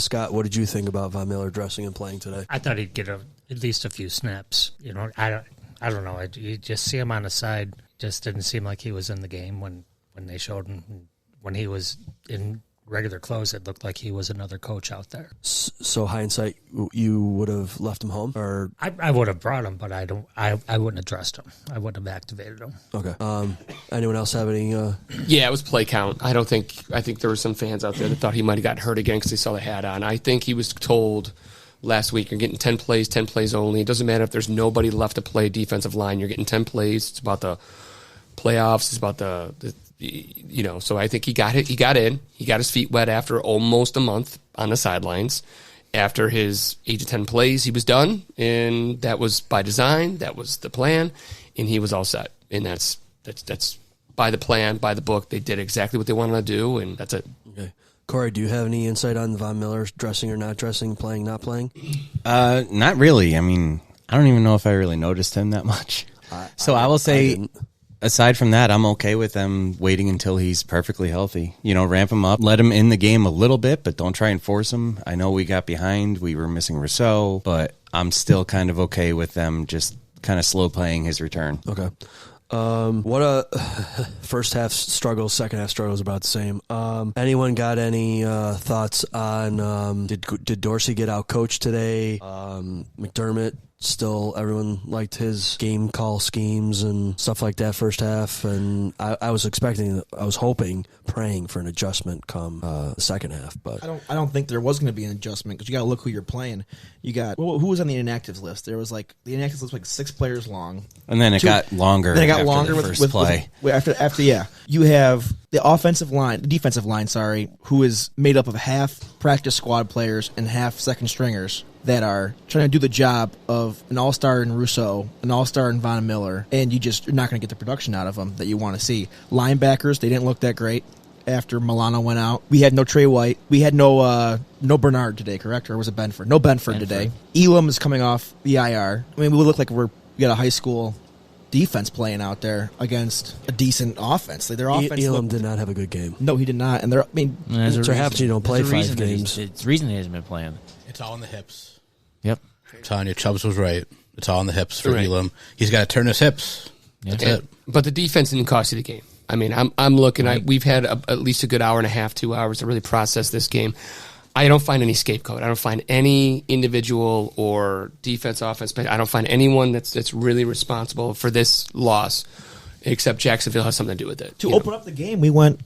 Scott, what did you think about Von Miller dressing and playing today? I thought he'd get at least a few snaps. I don't know. You just see him on the side. Just didn't seem like he was in the game when they showed him. When he was in regular clothes, it looked like he was another coach out there. So hindsight, you would have left him home, or I would have brought him, but I wouldn't have dressed him. I wouldn't have activated him. Okay. Anyone else have any? Yeah, it was play count. I think there were some fans out there that thought he might have gotten hurt again because they saw the hat on. I think he was told last week, you're getting 10 plays only. It doesn't matter if there's nobody left to play defensive line. You're getting 10 plays. It's about the playoffs. It's about so I think he got in. He got his feet wet after almost a month on the sidelines. After his 8 to 10 plays, he was done, and that was by design. That was the plan, and he was all set. And that's by the plan, by the book. They did exactly what they wanted to do, and that's it. Okay. Corey, do you have any insight on Von Miller dressing or not dressing, playing, not playing? Not really. I mean, I don't even know if I really noticed him that much. I will say, aside from that, I'm okay with them waiting until he's perfectly healthy. Ramp him up, let him in the game a little bit, but don't try and force him. I know we got behind. We were missing Rousseau, but I'm still kind of okay with them just kind of slow playing his return. Okay. What a first half struggles, second half struggles about the same. Anyone got any thoughts on did Dorsey get out coached today? McDermott, still everyone liked his game call schemes and stuff like that first half, and I was hoping, praying for an adjustment come the second half, but I don't think there was going to be an adjustment because you got to look who you're playing. You got who was on the inactives list? There was the inactives list 6 players long, and then it got longer. Then it got longer with first play. After yeah. You have the defensive line, who is made up of half practice squad players and half second stringers that are trying to do the job of an all-star in Rousseau, an all-star in Von Miller, and you're not going to get the production out of them that you want to see. Linebackers, they didn't look that great after Milano went out. We had no Trey White. We had no Bernard today, correct? Or was it Benford? No Benford today. Elam is coming off the IR. I mean, we look like we got a high school defense playing out there against a decent offense. Their offense Elam did not have a good game. No, he did not. And it's perhaps you don't play 5 games. It's the reason he hasn't been playing. It's all in the hips. Yep. I'm telling you, Chubbs was right. It's all in the hips for Elam. He's got to turn his hips. That's it. But the defense didn't cost you the game. I mean, I'm looking at. We've had at least a good hour and a half, 2 hours to really process this game. I don't find any scapegoat. I don't find any individual or defense, offense. I don't find anyone that's really responsible for this loss, except Jacksonville has something to do with it. To open up the game, we went.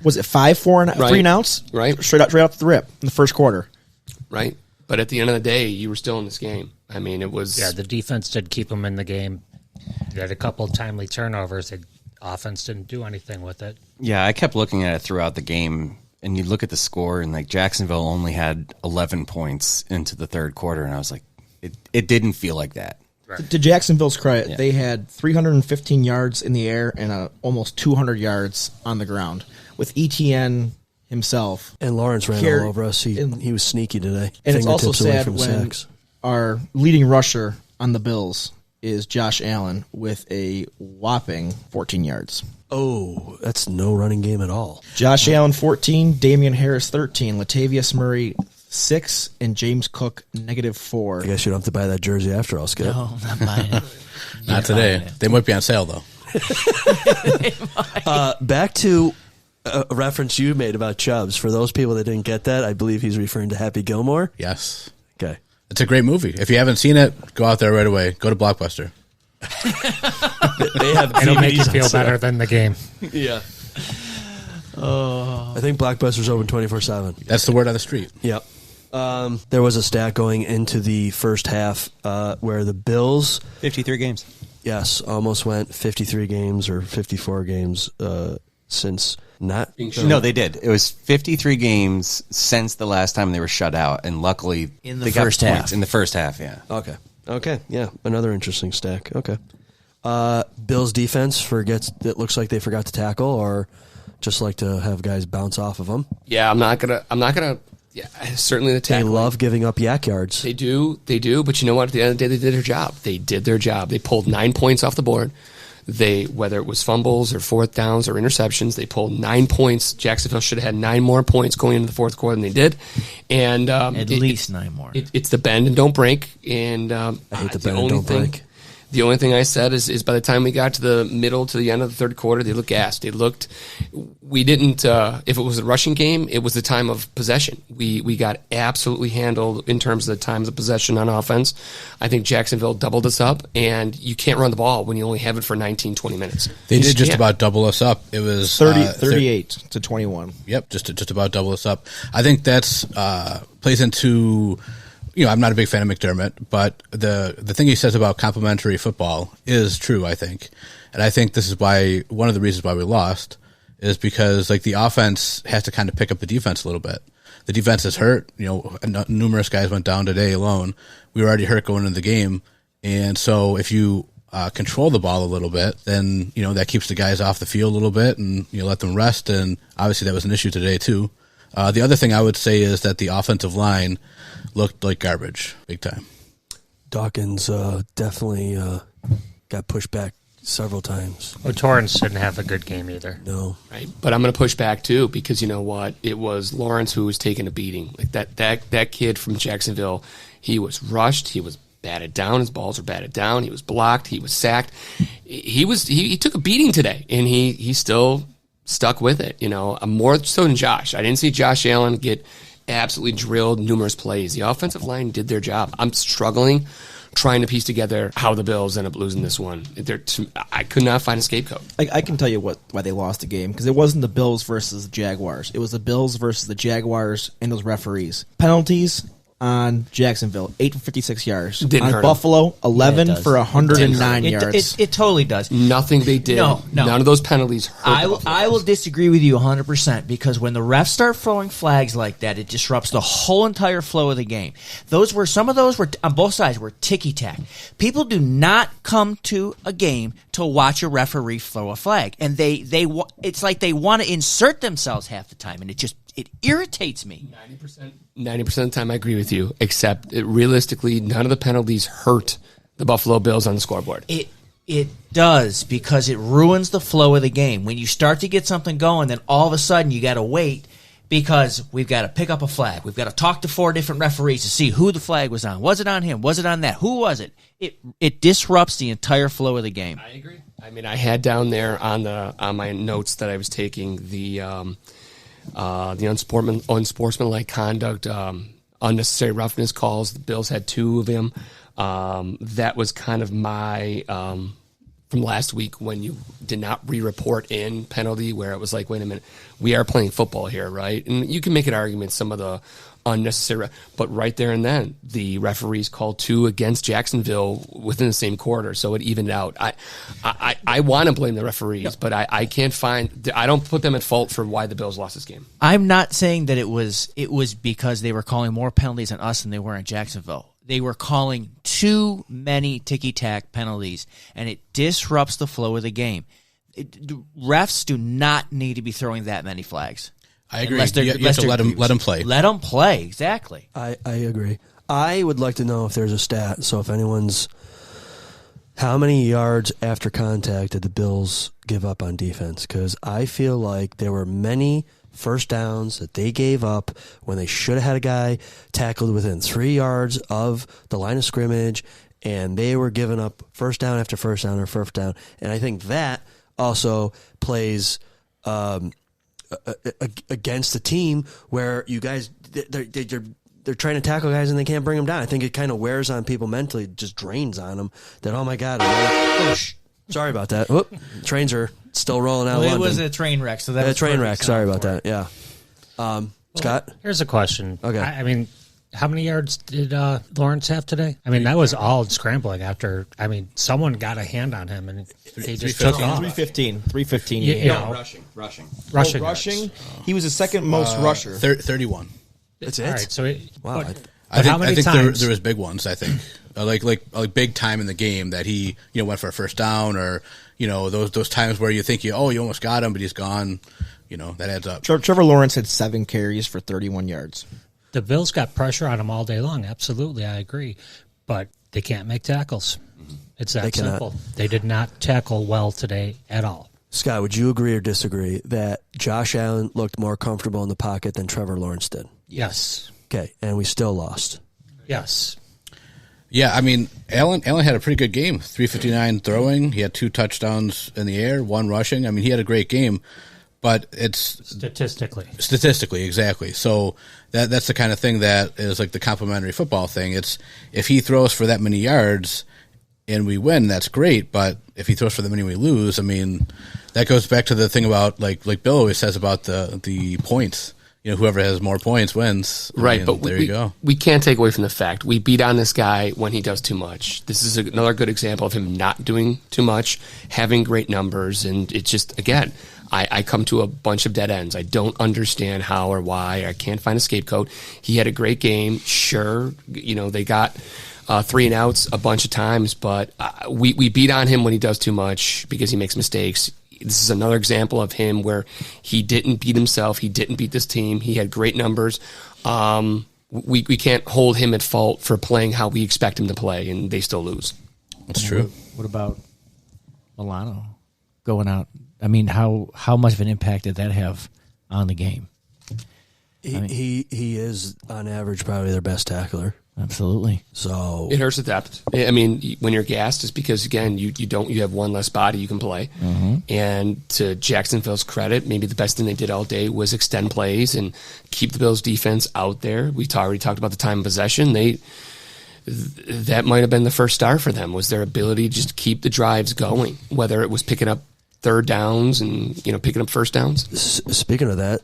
Was it 5-4 3 and outs? Right. Straight off the rip in the first quarter. Right. But at the end of the day, you were still in this game. I mean, it was... Yeah, the defense did keep them in the game. They had a couple timely turnovers. The offense didn't do anything with it. Yeah, I kept looking at it throughout the game, and you look at the score, and Jacksonville only had 11 points into the third quarter, and I was like, it didn't feel like that. To Jacksonville's credit, they had 315 yards in the air and almost 200 yards on the ground, with ETN himself. And Lawrence ran all over us. He was sneaky today. And it's also Fingertips away sad from when sacks. our leading rusher on the Bills is Josh Allen with a whopping 14 yards. Oh, that's no running game at all. Josh Allen 14, Damian Harris 13, Latavius Murray 6, and James Cook -4. I guess you don't have to buy that jersey after all, Skip. No, not buying it. Not today. They might be on sale, though. Back to a reference you made about Chubbs. For those people that didn't get that, I believe he's referring to Happy Gilmore. Yes. Okay. It's a great movie. If you haven't seen it, go out there right away. Go to Blockbuster. They have It'll make you DVDs feel on sale. better than the game. Yeah. I think Blockbuster's open 24/7. That's the word on the street. Yep. There was a stat going into the first half where the Bills, 53 games. yes, almost went 53 games or 54 games since not. No, they did. It was 53 games since the last time they were shut out, and luckily In the they got first points half. In the first half, yeah. Okay. Okay. Yeah. Another interesting stack. Okay. Bills defense forgets. It looks like they forgot to tackle, or just like to have guys bounce off of them. Yeah, I'm not gonna. Yeah, certainly the They tackling. love giving up yak yards. They do. But you know what? At the end of the day, they did their job. They did their job. They pulled 9 points off the board. Whether it was fumbles or fourth downs or interceptions, they pulled 9 points. Jacksonville should have had 9 more points going into the fourth quarter than they did. And At least 9 more. It's the bend and don't break. And I hate the bend and don't break. The only thing I said is by the time we got to the middle to the end of the third quarter, they looked gassed. We didn't, if it was a rushing game, it was the time of possession. We got absolutely handled in terms of the times of possession on offense. I think Jacksonville doubled us up, and you can't run the ball when you only have it for 19, 20 minutes. They You did just can't. about double us up. It was 38 to 21. Yep, just about double us up. I think that's plays into. I'm not a big fan of McDermott, but the thing he says about complementary football is true, I think. And I think this is one of the reasons why we lost is because like the offense has to kind of pick up the defense a little bit. The defense is hurt. Numerous guys went down today alone. We were already hurt going into the game. And so if you control the ball a little bit, then, that keeps the guys off the field a little bit and let them rest. And obviously that was an issue today too. The other thing I would say is that the offensive line looked like garbage, big time. Dawkins definitely got pushed back several times. Torrance didn't have a good game either. No. Right. But I'm going to push back too, because you know what? It was Lawrence who was taking a beating. Like that kid from Jacksonville, he was rushed. He was batted down. His balls were batted down. He was blocked. He was sacked. He took a beating today, and he still stuck with it. More so than Josh. I didn't see Josh Allen get absolutely drilled numerous plays. The offensive line did their job. I'm struggling trying to piece together how the Bills end up losing this one. I could not find a scapegoat. I can tell you why they lost the game, because it wasn't the Bills versus the Jaguars. It was the Bills versus the Jaguars and those referees. Penalties on Jacksonville, 8 for 56 yards. Didn't on hurt Buffalo, 11 Yeah, it does. for 109 It, yards. it totally does. Nothing they did. No. None of those penalties hurt. I will disagree with you 100% because when the refs start throwing flags like that, it disrupts the whole entire flow of the game. Some of those were on both sides were ticky tack. People do not come to a game to watch a referee throw a flag, and it's like they want to insert themselves half the time, and it irritates me. 90% of the time I agree with you, except realistically, none of the penalties hurt the Buffalo Bills on the scoreboard. It does, because it ruins the flow of the game. When you start to get something going, then all of a sudden you got to wait because we've got to pick up a flag. We've got to talk to 4 different referees to see who the flag was on. Was it on him? Was it on that? Who was it? It disrupts the entire flow of the game. I agree. I mean, I had down there on my notes that I was taking the unsportsmanlike conduct, unnecessary roughness calls. The Bills had 2 of them. That was kind of my from last week when you did not re-report in penalty, where it was like, wait a minute, we are playing football here, right? And you can make an argument some of the unnecessary, but right there and then the referees called 2 against Jacksonville within the same quarter, so it evened out. I want to blame the referees, but I can't find. I don't put them at fault for why the Bills lost this game. I'm not saying that it was because they were calling more penalties on us than they were in Jacksonville. they were calling too many ticky-tack penalties, and it disrupts the flow of the game. Refs do not need to be throwing that many flags. I agree. You have to let them play. Let them play, exactly. I agree. I would like to know if there's a stat. So if anyone's, how many yards after contact did the Bills give up on defense? Because I feel like there were many first downs that they gave up when they should have had a guy tackled within 3 yards of the line of scrimmage, and they were giving up first down after first down or first down. And I think that also plays against the team where you guys they're trying to tackle guys and they can't bring them down. I think it kind of wears on people mentally, just drains on them. That, oh my God, sorry about that. Whoop, trains are still rolling out. Well, it was a train wreck, so that was a train wreck. Sorry about that. Yeah, Scott. Here's a question. Okay, I mean, how many yards did Lawrence have today? I mean, that was all scrambling after. I mean, someone got a hand on him and they just took off. 315. Rushing. He was the second most rusher. 31. That's it. All right, so wow. I think there was big ones. I think like big time in the game that he went for a first down, or those times where you think you almost got him but he's gone. That adds up. Trevor Lawrence had 7 carries for 31 yards. The Bills got pressure on him all day long. Absolutely, I agree, but they can't make tackles. It's that simple. They did not tackle well today at all. Scott, would you agree or disagree that Josh Allen looked more comfortable in the pocket than Trevor Lawrence did? Yes. Okay, and we still lost. Yes. Yeah, I mean, Allen had a pretty good game. 359 throwing. He had 2 touchdowns in the air, 1 rushing. I mean, he had a great game, but it's statistically exactly. So that's the kind of thing that is like the complimentary football thing. It's if he throws for that many yards and we win, that's great. But if he throws for that many and we lose, I mean, that goes back to the thing about like Bill always says about the points. Whoever has more points wins. Right, but there you go. We can't take away from the fact we beat on this guy when he does too much. This is another good example of him not doing too much, having great numbers, and it's just, again, I come to a bunch of dead ends. I don't understand how or why. I can't find a scapegoat. He had a great game. Sure, they got 3 and outs a bunch of times, but we beat on him when he does too much because he makes mistakes. This is another example of him where he didn't beat himself. He didn't beat this team. He had great numbers. We can't hold him at fault for playing how we expect him to play, and they still lose. That's true. What about Milano going out? I mean, how much of an impact did that have on the game? He is, on average, probably their best tackler. Absolutely. So it hurts the depth. I mean, when you're gassed, it's because again you have one less body you can play. Mm-hmm. And to Jacksonville's credit, maybe the best thing they did all day was extend plays and keep the Bills' defense out there. We already talked about the time of possession. That might have been the first star for them, was their ability to just keep the drives going, whether it was picking up third downs and picking up first downs. Speaking of that,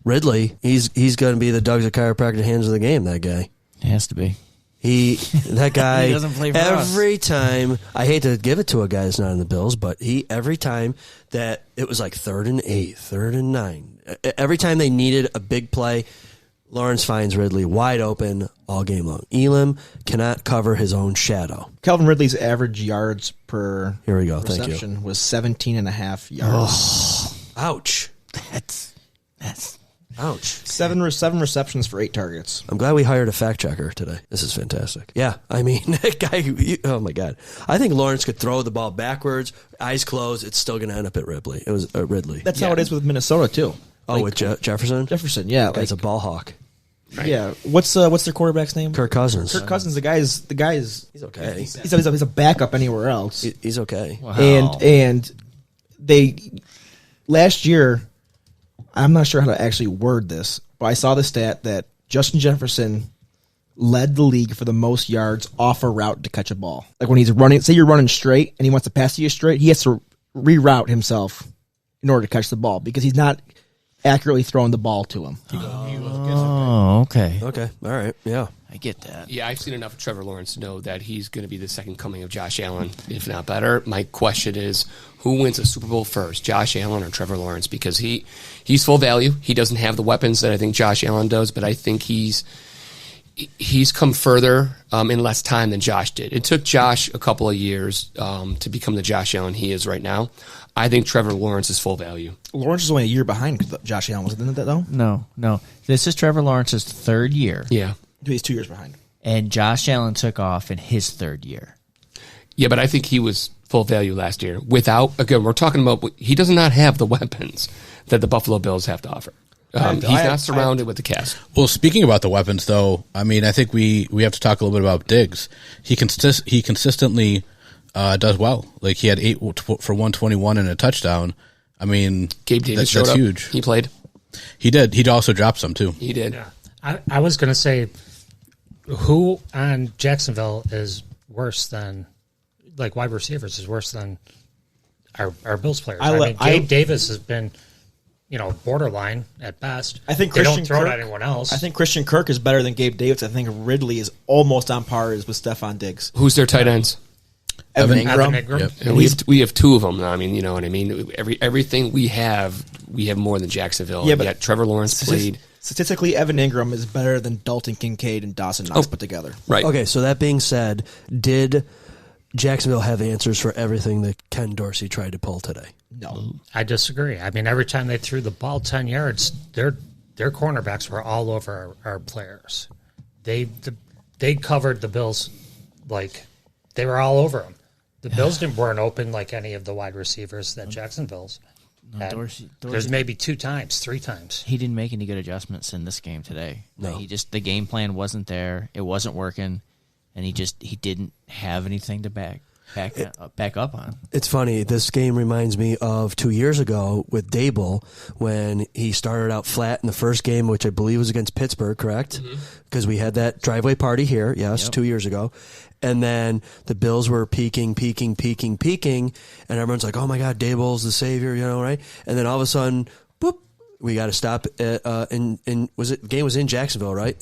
Ridley, he's going to be the Doug's of chiropractic hands of the game. That guy. It has to be. That guy, he doesn't play for every us. time, I hate to give it to a guy that's not in the Bills, but every time that it was like 3rd and 8, 3rd and 9, every time they needed a big play, Lawrence finds Ridley wide open all game long. Elam cannot cover his own shadow. Calvin Ridley's average yards per Here we go. reception Thank you. was 17.5 yards. Ouch. That's ouch. 7 receptions for 8 targets. I'm glad we hired a fact checker today. This is fantastic. Yeah, I mean, that guy, oh my God. I think Lawrence could throw the ball backwards, eyes closed, it's still going to end up at Ridley. It was Ridley. That's how it is with Minnesota, too. Oh, with Jefferson? Jefferson, yeah. It's a ball hawk. Right. Yeah. What's their quarterback's name? Kirk Cousins. Kirk Cousins, the guy is he's okay. He's a backup anywhere else. He's okay. Wow. And they last year, I'm not sure how to actually word this, but I saw the stat that Justin Jefferson led the league for the most yards off a route to catch a ball. Like when he's running, say you're running straight and he wants to pass to you straight, he has to reroute himself in order to catch the ball because he's not accurately throwing the ball to him. Oh, okay. Okay. All right. Yeah. I get that. Yeah, I've seen enough of Trevor Lawrence to know that he's going to be the second coming of Josh Allen, if not better. My question is, who wins a Super Bowl first, Josh Allen or Trevor Lawrence? Because he's full value. He doesn't have the weapons that I think Josh Allen does, but I think he's he's come further in less time than Josh did. It took Josh a couple of years to become the Josh Allen he is right now. I think Trevor Lawrence is full value. Lawrence is only a year behind Josh Allen, wasn't it, though? No. This is Trevor Lawrence's third year. Yeah. He's 2 years behind. And Josh Allen took off in his third year. Yeah, but I think he was full value last year. Without, again, we're talking about, he does not have the weapons that the Buffalo Bills have to offer. He's not surrounded with the cast. Well, speaking about the weapons, though, I mean, I think we have to talk a little bit about Diggs. He consistently does well. Like, he had 8 for 121 and a touchdown. I mean, Gabe Davis showed up. Huge. He played. He did. He also dropped some, too. He did. Yeah. I was going to say, who on Jacksonville is worse than, like, wide receivers is worse than our Bills players? Gabe Davis has been, borderline at best. I think they Christian don't throw Kirk, it at anyone else. I think Christian Kirk is better than Gabe Davis. I think Ridley is almost on par with Stephon Diggs. Who's their tight ends? Evan Ingram. Yep. And we have 2 of them now. I mean, you know what I mean? Everything we have more than Jacksonville. Yeah, but yet Trevor Lawrence played. Statistically, Evan Ingram is better than Dalton Kincaid and Dawson Knox put together. Right. Okay, so that being said, did Jacksonville have answers for everything that Ken Dorsey tried to pull today? No. I disagree. I mean, every time they threw the ball 10 yards, their cornerbacks were all over our players. They covered the Bills like they were all over them. The Bills weren't open like any of the wide receivers that Jacksonville's had. Dorsey, There's maybe 2 times, 3 times. He didn't make any good adjustments in this game today. No. The game plan wasn't there. It wasn't working, and he didn't have anything to back up on. It's funny. This game reminds me of 2 years ago with Dable when he started out flat in the first game, which I believe was against Pittsburgh, correct? Because we had that driveway party here, 2 years ago. And then the Bills were peaking, and everyone's like, oh, my God, Dable's the savior, right? And then all of a sudden, boop, we got to stop. Game was in Jacksonville, right?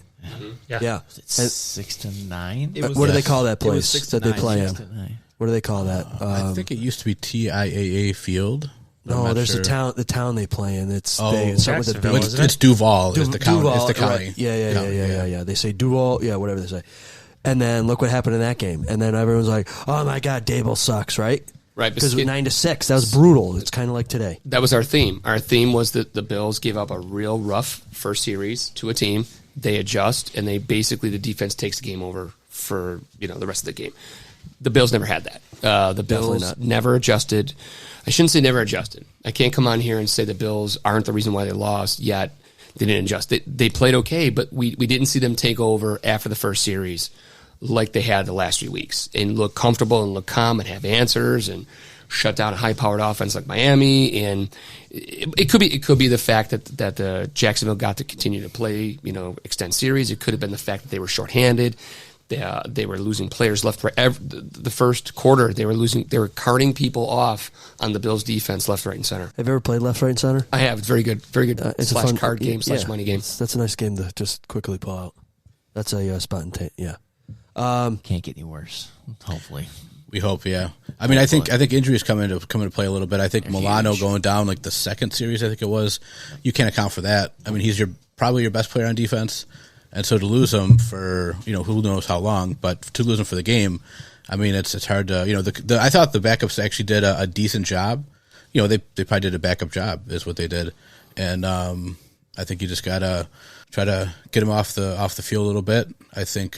Yeah. Was it 6-9? What do they call that place that they play in? 6-9. What do they call that? I think it used to be TIAA Field. No, there's the town they play in. It's they start with a B. It's Duval. Is the county? Duval, it's the county. Right. Yeah. They say Duval. Yeah, whatever they say. And then look what happened in that game. And then everyone's like, "Oh my God, Dable sucks!" Right? Right. Because 9-6, that was brutal. It's kind of like today. That was our theme. Our theme was that the Bills gave up a real rough first series to a team. They adjust, and the defense takes the game over for the rest of the game. The Bills never had that. The Bills never adjusted. I shouldn't say never adjusted. I can't come on here and say the Bills aren't the reason why they lost, yet they didn't adjust. They played okay, but we didn't see them take over after the first series like they had the last few weeks and look comfortable and look calm and have answers and shut down a high-powered offense like Miami. And it could be the fact that the Jacksonville got to continue to play, extend series. It could have been the fact that they were shorthanded. They were losing players left, right. The first quarter, they were carting people off on the Bills' defense, left, right, and center. Have you ever played left, right, and center? I have. It's very good. It's a fun card game / money game. That's a nice game to just quickly pull out. That's a spot and take. Yeah. Can't get any worse. Hopefully, we hope. Yeah. I mean, I think injuries come into play a little bit. I think Milano going down like the second series, I think it was. You can't account for that. I mean, he's probably your best player on defense. And so to lose him for, who knows how long, but to lose him for the game, I mean, it's hard to, I thought the backups actually did a decent job. They probably did a backup job is what they did. And I think you just got to try to get him off the field a little bit. I think,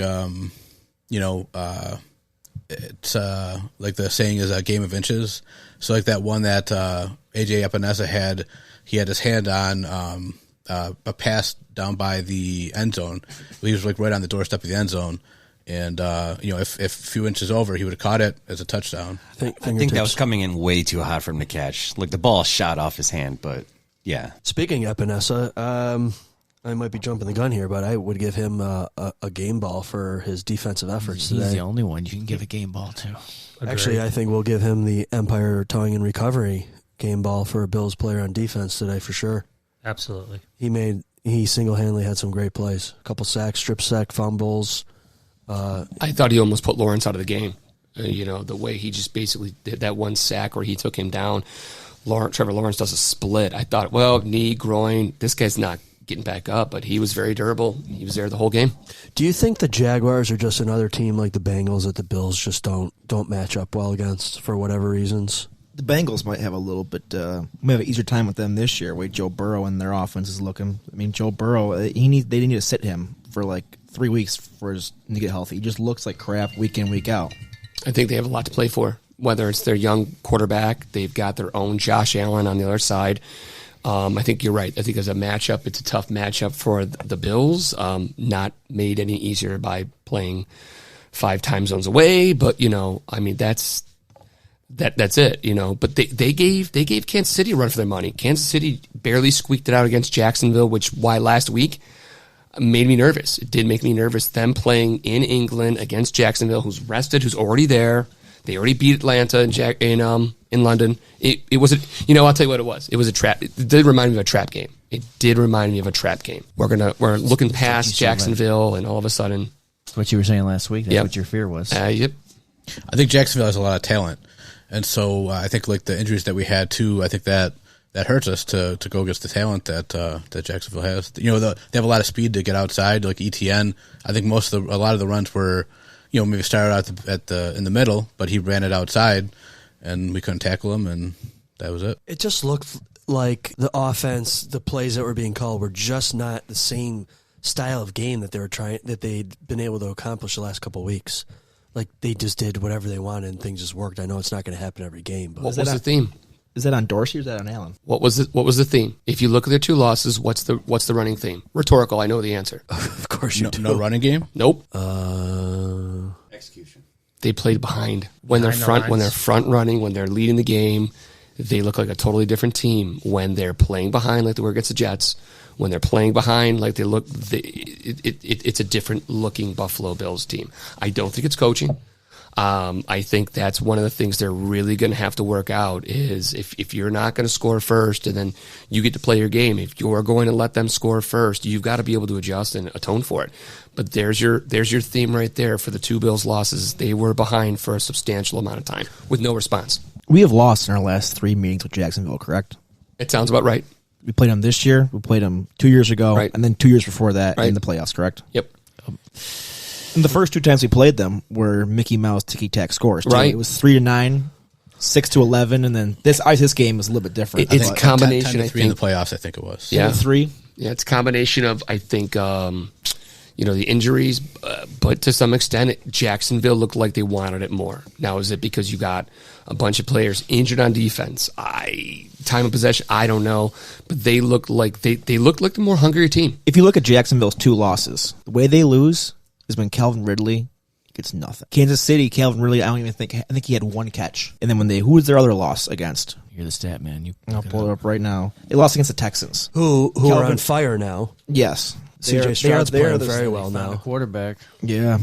it's like the saying is a game of inches. So like that one that AJ Epinesa had, he had his hand on a pass down by the end zone. He was like right on the doorstep of the end zone, and if a few inches over, he would have caught it as a touchdown. I think that was coming in way too hot for him to catch. Like the ball shot off his hand, but yeah. Speaking of Epinesa, I might be jumping the gun here, but I would give him a game ball for his defensive efforts today. He's the only one you can give a game ball to. Actually, I think we'll give him the Empire Towing and Recovery game ball for a Bills player on defense today for sure. Absolutely. He single-handedly had some great plays. A couple sacks, strip sack, fumbles. I thought he almost put Lawrence out of the game. The way he just basically did that one sack where he took him down. Trevor Lawrence does a split. I thought, knee, groin, this guy's not getting back up, but he was very durable. He was there the whole game. Do you think the Jaguars are just another team like the Bengals that the Bills just don't match up well against for whatever reasons? The Bengals might have a little bit, may have an easier time with them this year. Way Joe Burrow and their offense is looking. I mean, Joe Burrow, they need to sit him for like 3 weeks for him to get healthy. He just looks like crap week in, week out. I think they have a lot to play for. Whether it's their young quarterback, they've got their own Josh Allen on the other side. I think you're right. I think as a matchup, it's a tough matchup for the Bills. Not made any easier by playing 5 time zones away, but I mean that's it. But they gave Kansas City a run for their money. Kansas City barely squeaked it out against Jacksonville, why last week made me nervous. It did make me nervous. Them playing in England against Jacksonville, who's rested, who's already there. They already beat Atlanta in London. It was I'll tell you what it was. It was a trap. It did remind me of a trap game. We're looking past Jacksonville, and all of a sudden, that's what you were saying last week. That's what your fear was. Yep. I think Jacksonville has a lot of talent, and so I think like the injuries that we had too. I think that hurts us to go against the talent that Jacksonville has. They have a lot of speed to get outside, like ETN. I think a lot of the runs were. Maybe started out in the middle, but he ran it outside, and we couldn't tackle him, and that was it. It just looked like the offense, the plays that were being called were just not the same style of game that they'd been able to accomplish the last couple of weeks. Like they just did whatever they wanted, and things just worked. I know it's not going to happen every game, but what was the theme? Is that on Dorsey or is that on Allen? What was the theme? If you look at their 2 losses, what's the running theme? Rhetorical. I know the answer. Of course you do. No running game. Nope. Execution. They played behind when they're front running, when they're leading the game. They look like a totally different team when they're playing behind, like they were against the Jets. When they're playing behind, like they look, it's a different looking Buffalo Bills team. I don't think it's coaching. I think that's one of the things they're really going to have to work out is if you're not going to score first and then you get to play your game, if you're going to let them score first, you've got to be able to adjust and atone for it. But there's your theme right there for the 2 Bills losses. They were behind for a substantial amount of time with no response. We have lost in our last 3 meetings with Jacksonville, correct? It sounds about right. We played them this year. We played them 2 years ago, right. And then 2 years before that right. in the playoffs, correct? Yep. And the first 2 times we played them were Mickey Mouse ticky-tack scores. Too. Right. It was 3-9, 6-11, and then this game was a little bit different. It's a combination. 10-3 in the playoffs, I think it was. Yeah, 3. Yeah, it's a combination of I think the injuries, but to some extent, Jacksonville looked like they wanted it more. Now, is it because you got a bunch of players injured on defense? Time of possession, I don't know, but they looked like they looked like the more hungrier team. If you look at Jacksonville's 2 losses, the way they lose is when Calvin Ridley gets nothing. Kansas City, Calvin Ridley, I think he had 1 catch. And then who was their other loss against? You're the stat man. I'll pull it up right now. They lost against the Texans. Who are on fire now. Yes. CJ Stroud's playing very well now. Quarterback. Yeah.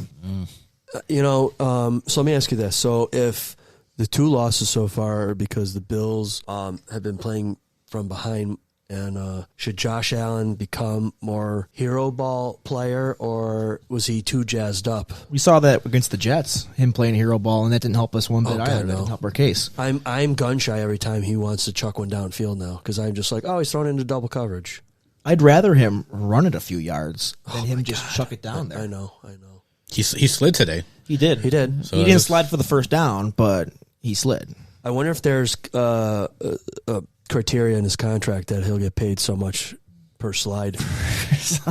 So let me ask you this. So if the 2 losses so far are because the Bills have been playing from behind, and should Josh Allen become more hero ball player, or was he too jazzed up? We saw that against the Jets, him playing hero ball, and that didn't help us one bit either. That didn't help our case. I'm gun shy every time he wants to chuck one downfield now because I'm just like, he's thrown into double coverage. I'd rather him run it a few yards than him just chuck it down there. I know. He slid today. He did. So he didn't slide for the first down, but he slid. I wonder if there's criteria in his contract that he'll get paid so much per slide.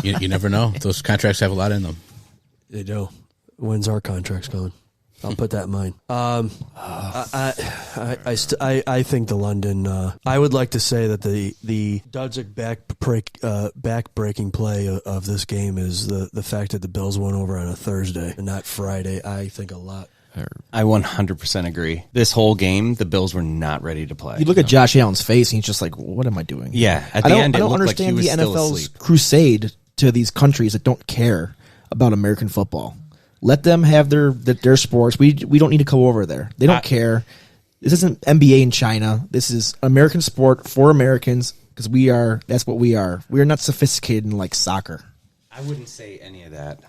You never know. Those contracts have a lot in them. They do. When's our contracts going? I'll put that in mind. I think the London. I would like to say that the Dudzik back-breaking play of this game is the fact that the Bills went over on a Thursday and not Friday. I think a lot. I 100% agree. This whole game, the Bills were not ready to play. You look at Josh Allen's face, and he's just like, "What am I doing?" Yeah, at the end, I don't understand the NFL's crusade to these countries that don't care about American football. Let them have their sports. We don't need to come over there. They don't care. This isn't NBA in China. This is American sport for Americans because that's what we are. We are not sophisticated in like soccer. I wouldn't say any of that.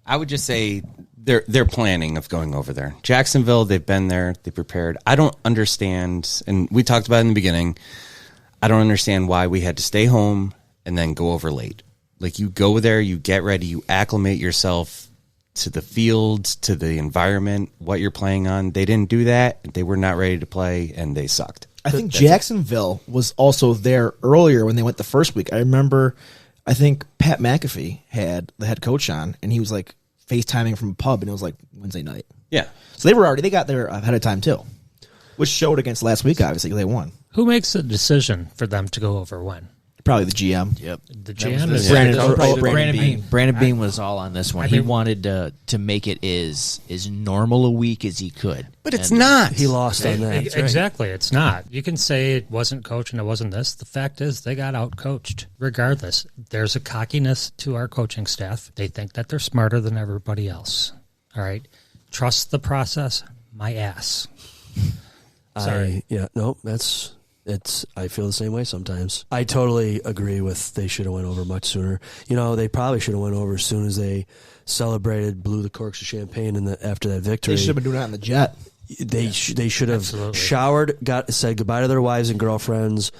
I would just say they're planning of going over there. Jacksonville, they've been there. They prepared. I don't understand, and we talked about it in the beginning, I don't understand why we had to stay home and then go over late. Like, you go there, you get ready, you acclimate yourself to the fields, to the environment, what you're playing on. They didn't do that. They were not ready to play, and they sucked. I think Jacksonville was also there earlier when they went the first week. I remember, I think Pat McAfee had the head coach on, and he was like FaceTiming from a pub, and it was like Wednesday night. Yeah. So they got there ahead of time too, which showed against last week, obviously, 'cause they won. Who makes the decision for them to go over when? Probably the GM. Yep. The GM is Brandon Bean. Brandon Bean was all on this one. He wanted to make it as normal a week as he could. But it's not. He lost on that. Exactly. It's not. You can say it wasn't coach and it wasn't this. The fact is they got out-coached. Regardless, there's a cockiness to our coaching staff. They think that they're smarter than everybody else. All right? Trust the process. My ass. Sorry. I feel the same way sometimes. I totally agree with they should have went over much sooner. You know, they probably should have went over as soon as they celebrated, blew the corks of champagne after that victory. They should have been doing that on the jet. They should have showered, said goodbye to their wives and girlfriends,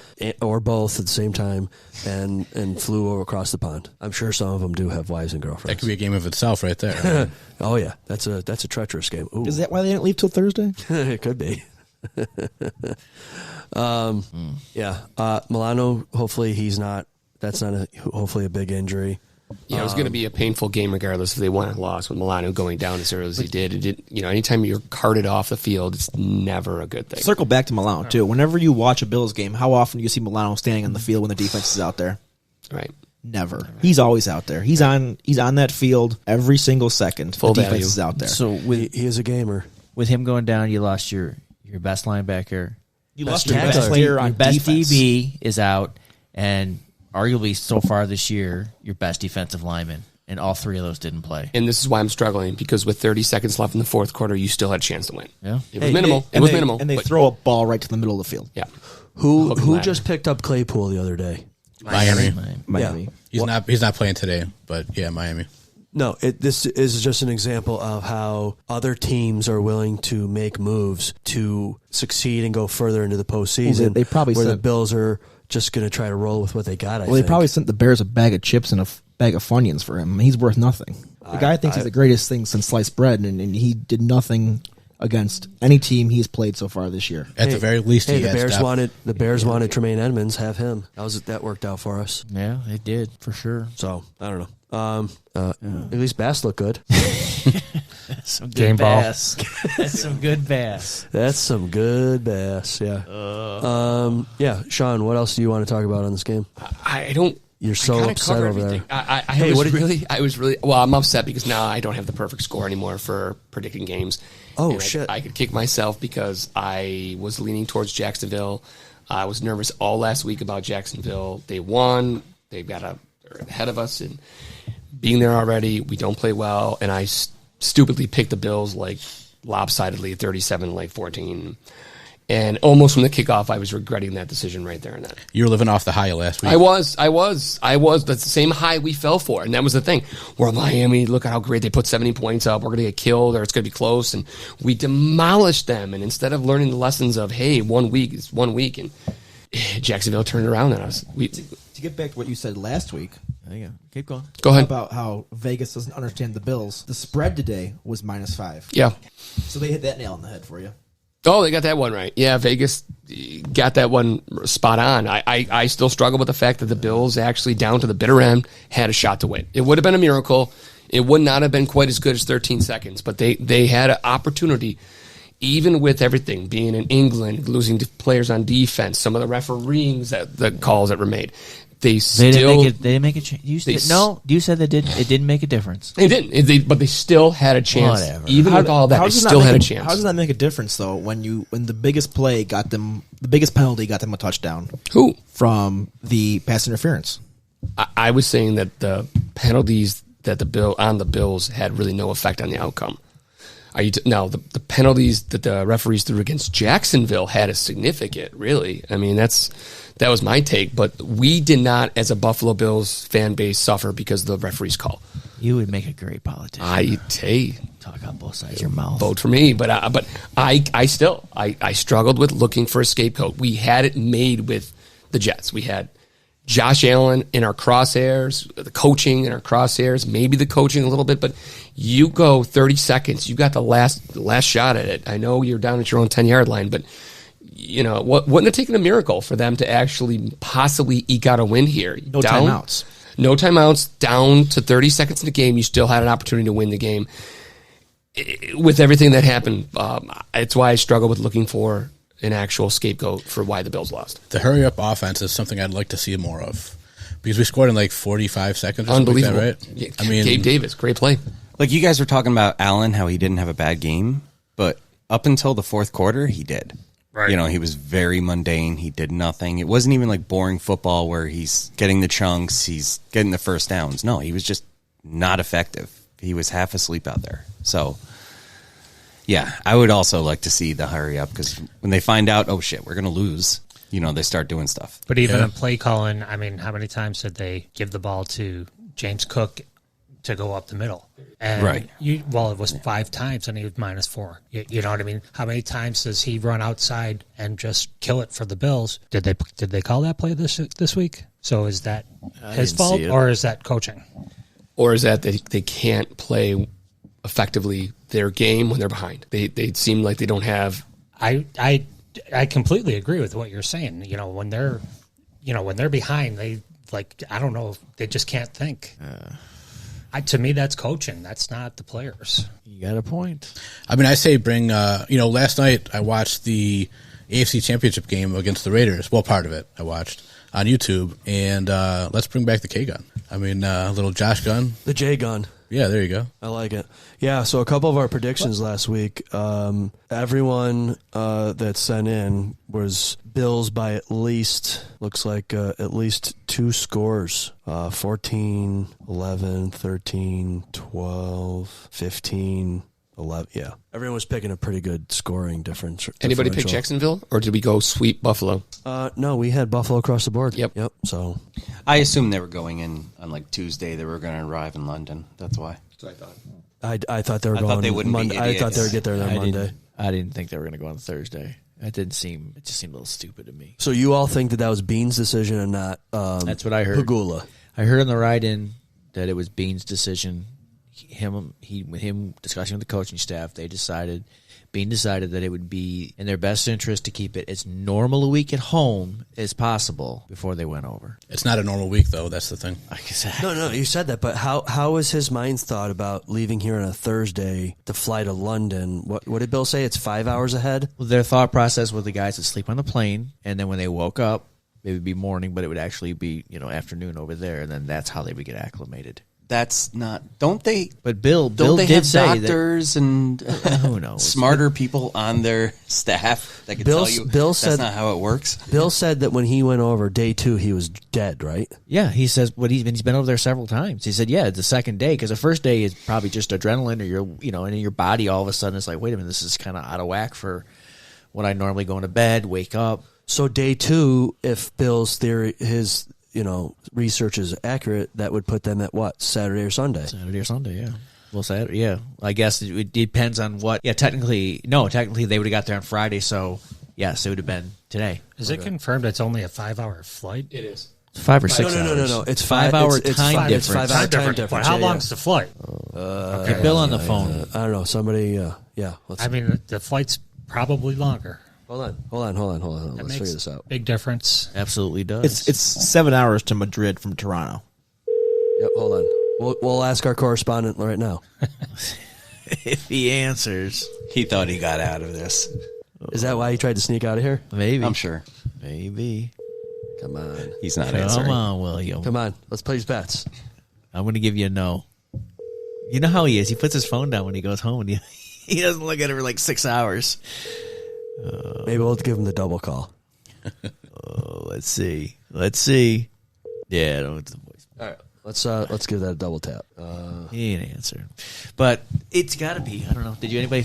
or both at the same time, and flew over across the pond. I'm sure some of them do have wives and girlfriends. That could be a game of itself right there. Oh yeah, that's a treacherous game. Ooh. Is that why they didn't leave till Thursday? It could be. Milano, hopefully he's not. That's not hopefully a big injury. Yeah, it was going to be a painful game regardless if they won or lost. With Milano going down as early as he did, anytime you're carted off the field, it's never a good thing. Circle back to Milano too. Whenever you watch a Bills game, how often do you see Milano standing on the field when the defense is out there? Right. Never. He's always out there. He's on that field every single second. Full the defense value. is out there. So he is a gamer. With him going down, you lost your best linebacker. You lost your best player on your best defense. DB is out, and arguably so far this year, your best defensive lineman. And all three of those didn't play. And this is why I'm struggling, because with 30 seconds left in the fourth quarter, you still had a chance to win. Yeah. It was minimal. And they throw a ball right to the middle of the field. Yeah. Who just picked up Claypool the other day? Miami. Yeah. He's not playing today, but yeah, Miami. No, this is just an example of how other teams are willing to make moves to succeed and go further into the postseason. They probably where the said- Bills are just going to try to roll with what they got. They probably sent the Bears a bag of chips and a bag of Funyuns for him. He's worth nothing. The guy thinks he's the greatest thing since sliced bread, and he did nothing against any team he's played so far this year. At the very least, the Bears wanted Tremaine Edmonds. Have him. That worked out for us. Yeah, it did for sure. So I don't know. At least Bass looked good. Some good Game ball. bass. That's some good bass. That's some good Bass. Yeah. Sean, what else do you want to talk about on this game? I don't. You're so upset over there. I was really well. I'm upset because now I don't have the perfect score anymore for predicting games. Oh, And shit. I could kick myself because I was leaning towards Jacksonville. I was nervous all last week about Jacksonville. They won. They're ahead of us, and being there already, we don't play well. And I stupidly picked the Bills like lopsidedly, 37-14. And almost from the kickoff, I was regretting that decision right there and then. You were living off the high last week. I was. That's the same high we fell for. And that was the thing. We're Miami. Look at how great they put 70 points up. We're going to get killed or it's going to be close. And we demolished them. And instead of learning the lessons of, hey, 1 week is 1 week. And Jacksonville turned around on us. To get back to what you said last week, keep going. Go ahead. About how Vegas doesn't understand the Bills. The spread today was -5. Yeah. So they hit that nail on the head for you. Oh, they got that one right. Yeah, Vegas got that one spot on. I still struggle with the fact that the Bills actually, down to the bitter end, had a shot to win. It would have been a miracle. It would not have been quite as good as 13 seconds, but they had an opportunity, even with everything, being in England, losing to players on defense, some of the refereeing the calls that were made. They didn't make a change. You said they did. It didn't make a difference. They didn't. But they still had a chance. Whatever. Even with all that, they still had a chance. How does that make a difference though? When the biggest play got them, the biggest penalty got them a touchdown. Who? From the pass interference. I was saying that the penalties that the Bills had really no effect on the outcome. The penalties that the referees threw against Jacksonville had a significant, really. I mean, that was my take, but we did not, as a Buffalo Bills fan base, suffer because of the referee's call. You would make a great politician. Talk on both sides of your mouth. Vote for me, but I struggled with looking for a scapegoat. We had it made with the Jets. We had Josh Allen in our crosshairs, the coaching in our crosshairs, maybe the coaching a little bit, but you go 30 seconds, you got the last shot at it. I know you're down at your own 10-yard line, but wouldn't it taken a miracle for them to actually possibly eke out a win here? No timeouts. No timeouts, down to 30 seconds in the game, you still had an opportunity to win the game. With everything that happened, it's why I struggle with looking for an actual scapegoat for why the Bills lost. The hurry-up offense is something I'd like to see more of because we scored in like 45 seconds. Or Unbelievable, like that, right? Yeah, I mean, Gabe Davis, great play. Like you guys were talking about Allen, how he didn't have a bad game, but up until the fourth quarter, he did. Right. He was very mundane. He did nothing. It wasn't even like boring football where he's getting the chunks, he's getting the first downs. No, he was just not effective. He was half asleep out there. So, yeah, I would also like to see the hurry up because when they find out, oh, shit, we're going to lose, they start doing stuff. But even in play calling, I mean, how many times did they give the ball to James Cook to go up the middle? And it was 5 times and he was -4. You know what I mean? How many times does he run outside and just kill it for the Bills? Did they call that play this week? So is that his fault or is that coaching? Or is that they can't play effectively their game when they're behind? They seem like they don't have. I completely agree with what you're saying. When they're behind, they I don't know, they just can't think. To me, that's coaching. That's not the players. You got a point. I mean, I say bring. Last night I watched the AFC Championship game against the Raiders. Well, part of it I watched on YouTube, and let's bring back the K gun. I mean, little Josh gun, the J gun. Yeah, there you go. I like it. Yeah, so a couple of our predictions last week, everyone that sent in was Bills by at least 2 scores, 14, 11, 13, 12, 15, 11. Yeah, everyone was picking a pretty good scoring difference. Anybody pick Jacksonville, or did we go sweep Buffalo? No, we had Buffalo across the board. Yep. So I assumed they were going in on like Tuesday. They were going to arrive in London. That's why. That's what I thought. I thought they were going. They wouldn't Monday. be I thought they would get there on Monday. I didn't think they were going to go on Thursday. It just seemed a little stupid to me. So you all think that was Bean's decision and not that's what I heard. Pagula. I heard on the ride-in that it was Bean's decision. With him discussing with the coaching staff, Bean decided that it would be in their best interest to keep it as normal a week at home as possible before they went over. It's not a normal week, though. That's the thing. No, you said that, but how was his mind's thought about leaving here on a Thursday to fly to London? What did Bill say? It's 5 hours ahead? Well, their thought process was the guys would sleep on the plane, and then when they woke up, it would be morning, but it would actually be afternoon over there, and then that's how they would get acclimated. That's not. Don't they? But Bill they did have say doctors and who knows, smarter people on their staff that can tell you that's not how it works. Bill said that when he went over day 2, he was dead, right? Yeah, he says he's been over there several times. He said, yeah, the second day, because the first day is probably just adrenaline, or and in your body all of a sudden it's like, wait a minute, this is kind of out of whack for when I normally go into bed, wake up. So day 2, if Bill's theory, his research is accurate, that would put them at what? Saturday or Sunday? Saturday or Sunday, yeah. Well, Saturday, yeah. I guess it depends on what. Yeah, technically they would have got there on Friday, so yes, it would have been today. Is it confirmed it's only a 5-hour flight? It is. 5 or 6 hours. No. It's 5 hour time difference. It's 5 hour time difference. But how long's the flight? Get Bill on the phone. I don't know. Somebody, yeah. The flight's probably longer. Hold on. Let's figure this out. Big difference. Absolutely does. It's 7 hours to Madrid from Toronto. Yep, hold on. We'll ask our correspondent right now. If he answers. He thought he got out of this. Is that why he tried to sneak out of here? Maybe. I'm sure. Maybe. Come on. He's not answering. Come on, William. Come on. Let's play these bets. I'm going to give you a no. You know how he is. He puts his phone down when he goes home, and he doesn't look at it for like 6 hours. Maybe we'll give him the double call. Let's see. Yeah, I don't want the voice. All right, let's give that a double tap. He ain't answering, but it's got to be. I don't know. Did anybody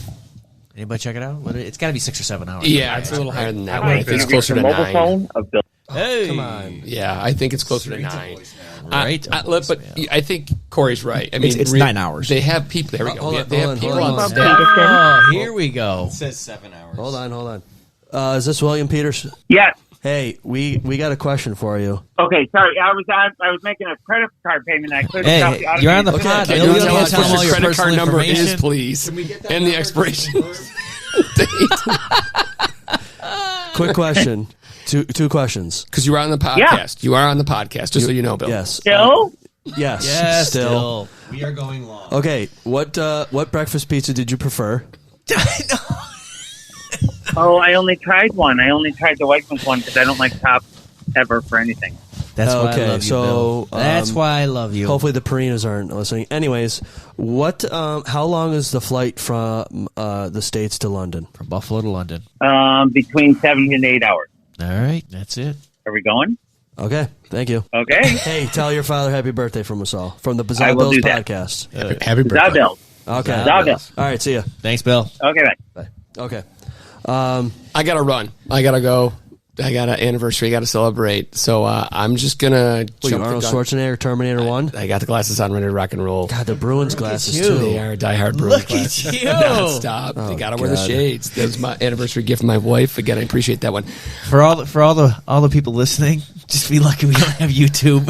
check it out? It's got to be 6 or 7 hours. Yeah, it's a little higher than that. I think it's closer to 9. Phone of Bill. Hey, come on. Yeah, I think it's closer to 9. Right, but I think Corey's right. I mean, it's 9 hours. They have people. There we go. They have people on staff. Oh, here we go. It says 7 hours. Hold on. Is this William Peters? Yeah. Hey, we got a question for you. Okay, sorry. I was making a credit card payment. I couldn't. Hey, you're on the pod. Can Bill, you tell us tell them all what your your credit card personal number is, information? please? And the expiration date. Quick question. Two questions. Because you are on the podcast. You are on the podcast, just so you know, Bill. Yes. Still? Yes. Still. We are going long. Okay. What breakfast pizza did you prefer? Oh, I only tried one. I only tried the Wegmans one because I don't like Tops ever for anything. That's why I Okay, love you, so, Bill. That's why I love you. Hopefully the Perinas aren't listening. Anyways, how long is the flight from the States to London? From Buffalo to London. Between 7 and 8 hours. All right, that's it. Are we going? Okay, thank you. Okay. Hey, tell your father happy birthday from us all. From the I Bizarre will Bills do that. podcast. Happy birthday. Zabel. Okay. Zabel. All right, see ya. Thanks, Bill. Okay, bye. Bye. Okay. I got to run. I got to go. I got an anniversary I got to celebrate. So I'm just going to jump Arnold the gun. Schwarzenegger, Terminator 1? I got the glasses on, ready to rock and roll. God, the Bruins glasses, you. too. They are diehard Bruins glasses. Look at you. Non-stop. They got to wear the God. shades. That was my anniversary gift from my wife. Again, I appreciate that one. For all the people listening, just be lucky we don't have YouTube.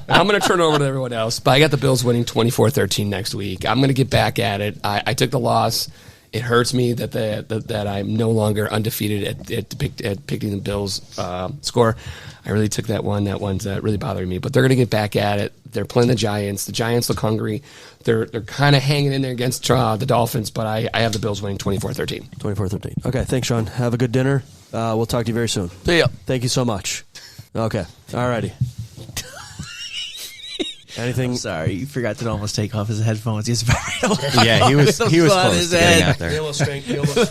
I'm gonna turn it over to everyone else. But I got the Bills winning 24-13 next week. I'm gonna get back at it. I took the loss. It hurts me that I'm no longer undefeated at picking the Bills score. I really took that one. That one's really bothering me. But they're gonna get back at it. They're playing the Giants. The Giants look hungry. They're kind of hanging in there against the Dolphins. But I have the Bills winning 24-13. 24-13. Okay, thanks, Sean. Have a good dinner. We'll talk to you very soon. See ya. Thank you so much. Okay. All righty. Anything? I'm sorry, you forgot to almost take off his headphones. Yeah, he was close to getting out there.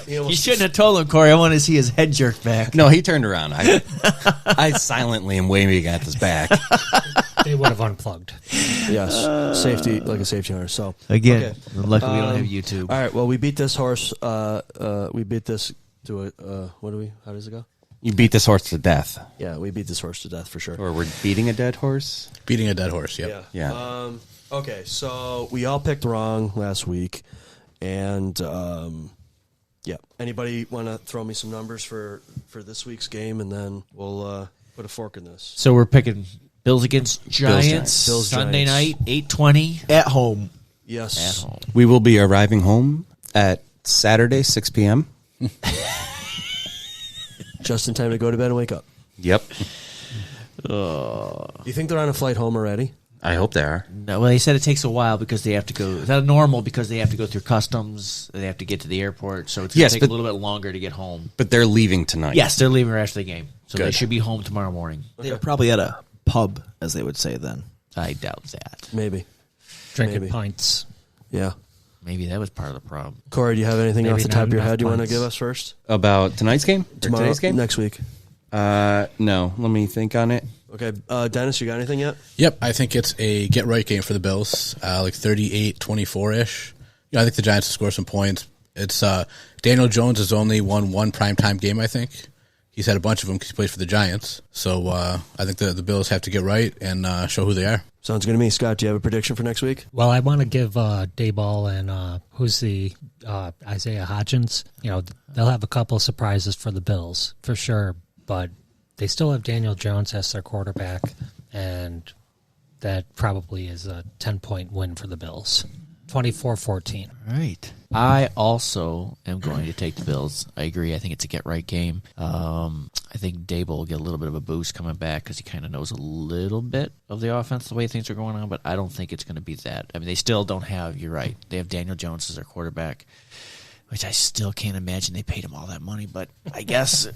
You shouldn't have told him, Corey. I want to see his head jerk back. No, he turned around. I silently am waving at his back. They would have unplugged. Yes. Safety, like a safety harness. So Again, okay. luckily we don't have YouTube. All right. Well, we beat this horse. We beat this to a. How does it go? You beat this horse to death. Yeah, we beat this horse to death for sure. Or we're beating a dead horse? Beating a dead horse, yep. Yeah. Okay, so we all picked wrong last week, and yeah. Anybody want to throw me some numbers for this week's game, and then we'll put a fork in this. So we're picking Bills against Giants. Bills, Sunday Giants. night, 8:20 at home. Yes, At home. We will be arriving home at Saturday, 6 p.m. just in time to go to bed and wake up. Yep. Do you think they're on a flight home already? I hope they are. No, well, they said it takes a while because they have to go. It's not normal because they have to go through customs. They have to get to the airport, so it's going to take a little bit longer to get home. But they're leaving tonight. Yes, they're leaving right after the game, so they Good. should be home tomorrow morning. They're probably at a pub, as they would say then. I doubt that. Maybe. Drinking Maybe. pints. Yeah. Maybe that was part of the problem. Corey, do you have anything Maybe off the not top of your enough head you want to points. give us first? About tonight's game? Or Tomorrow, today's game? next week. No. Let me think on it. Okay, Dennis, you got anything yet? Yep, I think it's a get-right game for the Bills, like 38-24-ish. I think the Giants will score some points. It's Daniel Jones has only won one primetime game, I think. He's had a bunch of them because he plays for the Giants. So I think the Bills have to get right and show who they are. Sounds good to me. Scott, do you have a prediction for next week? Well, I want to give Dayball and who's the Isaiah Hodgins. They'll have a couple of surprises for the Bills for sure, but they still have Daniel Jones as their quarterback, and that probably is a 10-point win for the Bills. 24-14. All right. I also am going to take the Bills. I agree. I think it's a get-right game. I think Dable will get a little bit of a boost coming back because he kind of knows a little bit of the offense, the way things are going on, but I don't think it's going to be that. I mean, they still don't have, you're right, they have Daniel Jones as their quarterback, which I still can't imagine they paid him all that money, but I guess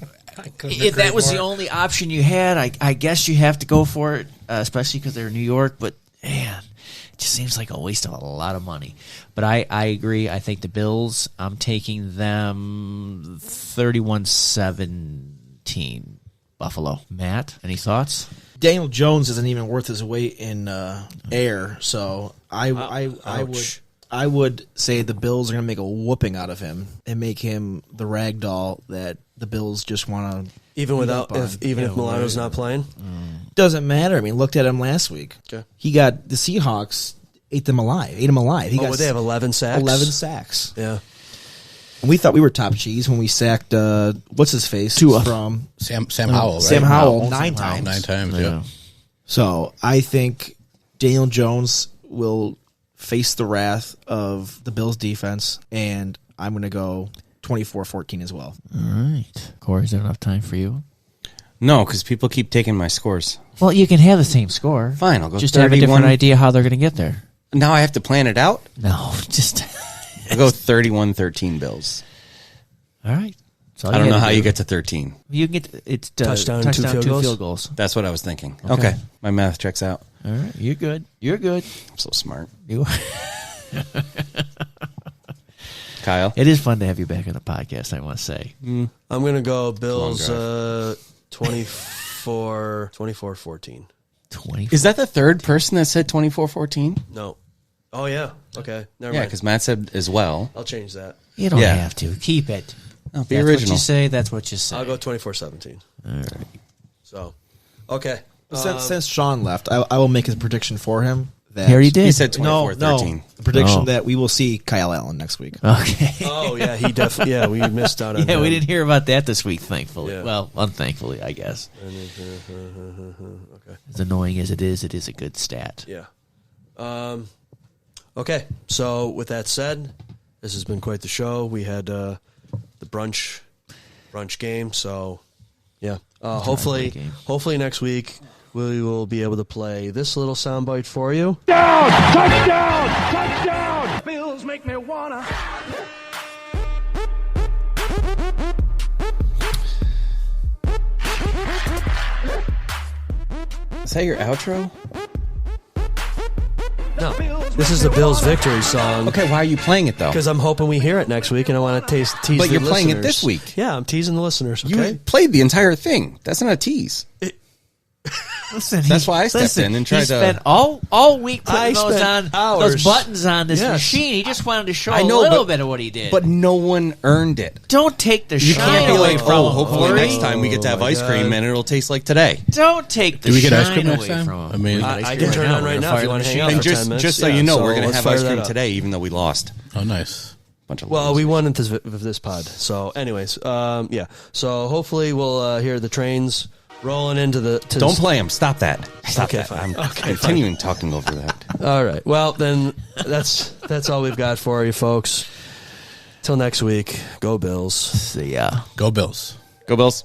if that was the only option you had, I guess you have to go for it, especially because they're in New York, but man, it just seems like a waste of a lot of money. But I agree. I think the Bills, I'm taking them 31-17 Buffalo. Matt, any thoughts? Daniel Jones isn't even worth his weight in air, so I would say the Bills are going to make a whooping out of him and make him the rag doll that the Bills just want to. Even if Milano's not playing? Doesn't matter. I mean, looked at him last week. Okay. He got the Seahawks ate him alive. He got they have 11 sacks? 11 sacks. Yeah. We thought we were top cheese when we sacked what's his face Tua. from Sam Howell, right? Sam Howell Sam 9 Howell. times. 9 times, yeah. So I think Daniel Jones will face the wrath of the Bills defense, and I'm going to go 24-14 as well. All right. Corey, is there enough time for you? No, because people keep taking my scores. Well, you can have the same score. Fine, I'll go just have a 31. different idea how they're going to get there. Now I have to plan it out? No, just... I'll go 31-13 Bills. All right. I don't know how you get to 13. You can get it's Touchdown, two two field field goals. That's what I was thinking. Okay. My math checks out. All right. You're good. You're good. I'm so smart. You are. Kyle? It is fun to have you back on the podcast, I want to say. I'm going to go Bills 24-14. 20. Is that the third person that said 24-14? No. Oh, yeah. Okay. Never Yeah, mind. because Matt said as well. I'll change that. You don't Yeah. have to. Keep it. Oh, be That's original. what you say. That's what you say. I'll go 24-17. All right. So, okay. Since Sean left, I will make his prediction for him. That He already did. He said 24-13. No, the prediction Oh. that we will see Kyle Allen next week. Okay. Oh, yeah, he definitely, yeah, we missed out on Yeah, him. we didn't hear about that this week, thankfully. Yeah. Well, unthankfully, I guess. Okay. As annoying as it is a good stat. Yeah. Okay, so with that said, this has been quite the show. We had the brunch game, so yeah. Hopefully next week we will be able to play this little soundbite for you. Touchdown! Bills make me wanna. Is that your outro? No, this is the Bills' victory song. Okay, why are you playing it, though? Because I'm hoping we hear it next week, and I want to tease But the you're playing it listeners. this week. Yeah, I'm teasing the listeners, okay? You played the entire thing. That's not a tease. Listen, That's why I stepped in and tried he to... spent all week I putting spent those hours. buttons on this Yes. machine. He just wanted to show I know, a little but- bit of what he did. But no one earned it. don't take the You shine can't be away like, from oh, him. hopefully Corey. next time we get to have my ice cream God. and it'll taste like today. Don't take the Do we get shine ice cream next away time? from him. I mean, I can turn it on right now if you want to hang out And for 10 just, minutes. just so Yeah, you know, we're going to let's have fire ice that cream up. today, even though we lost. oh, nice. Bunch of Well, losers. we won into this pod. So, anyways, yeah. So hopefully we'll hear the trains rolling into the. Don't play him. Stop that. Stop Okay, that. fine. I'm continuing talking over that. All right. Well, then that's all we've got for you, folks. Till next week. Go Bills. See ya. Go Bills. Go Bills.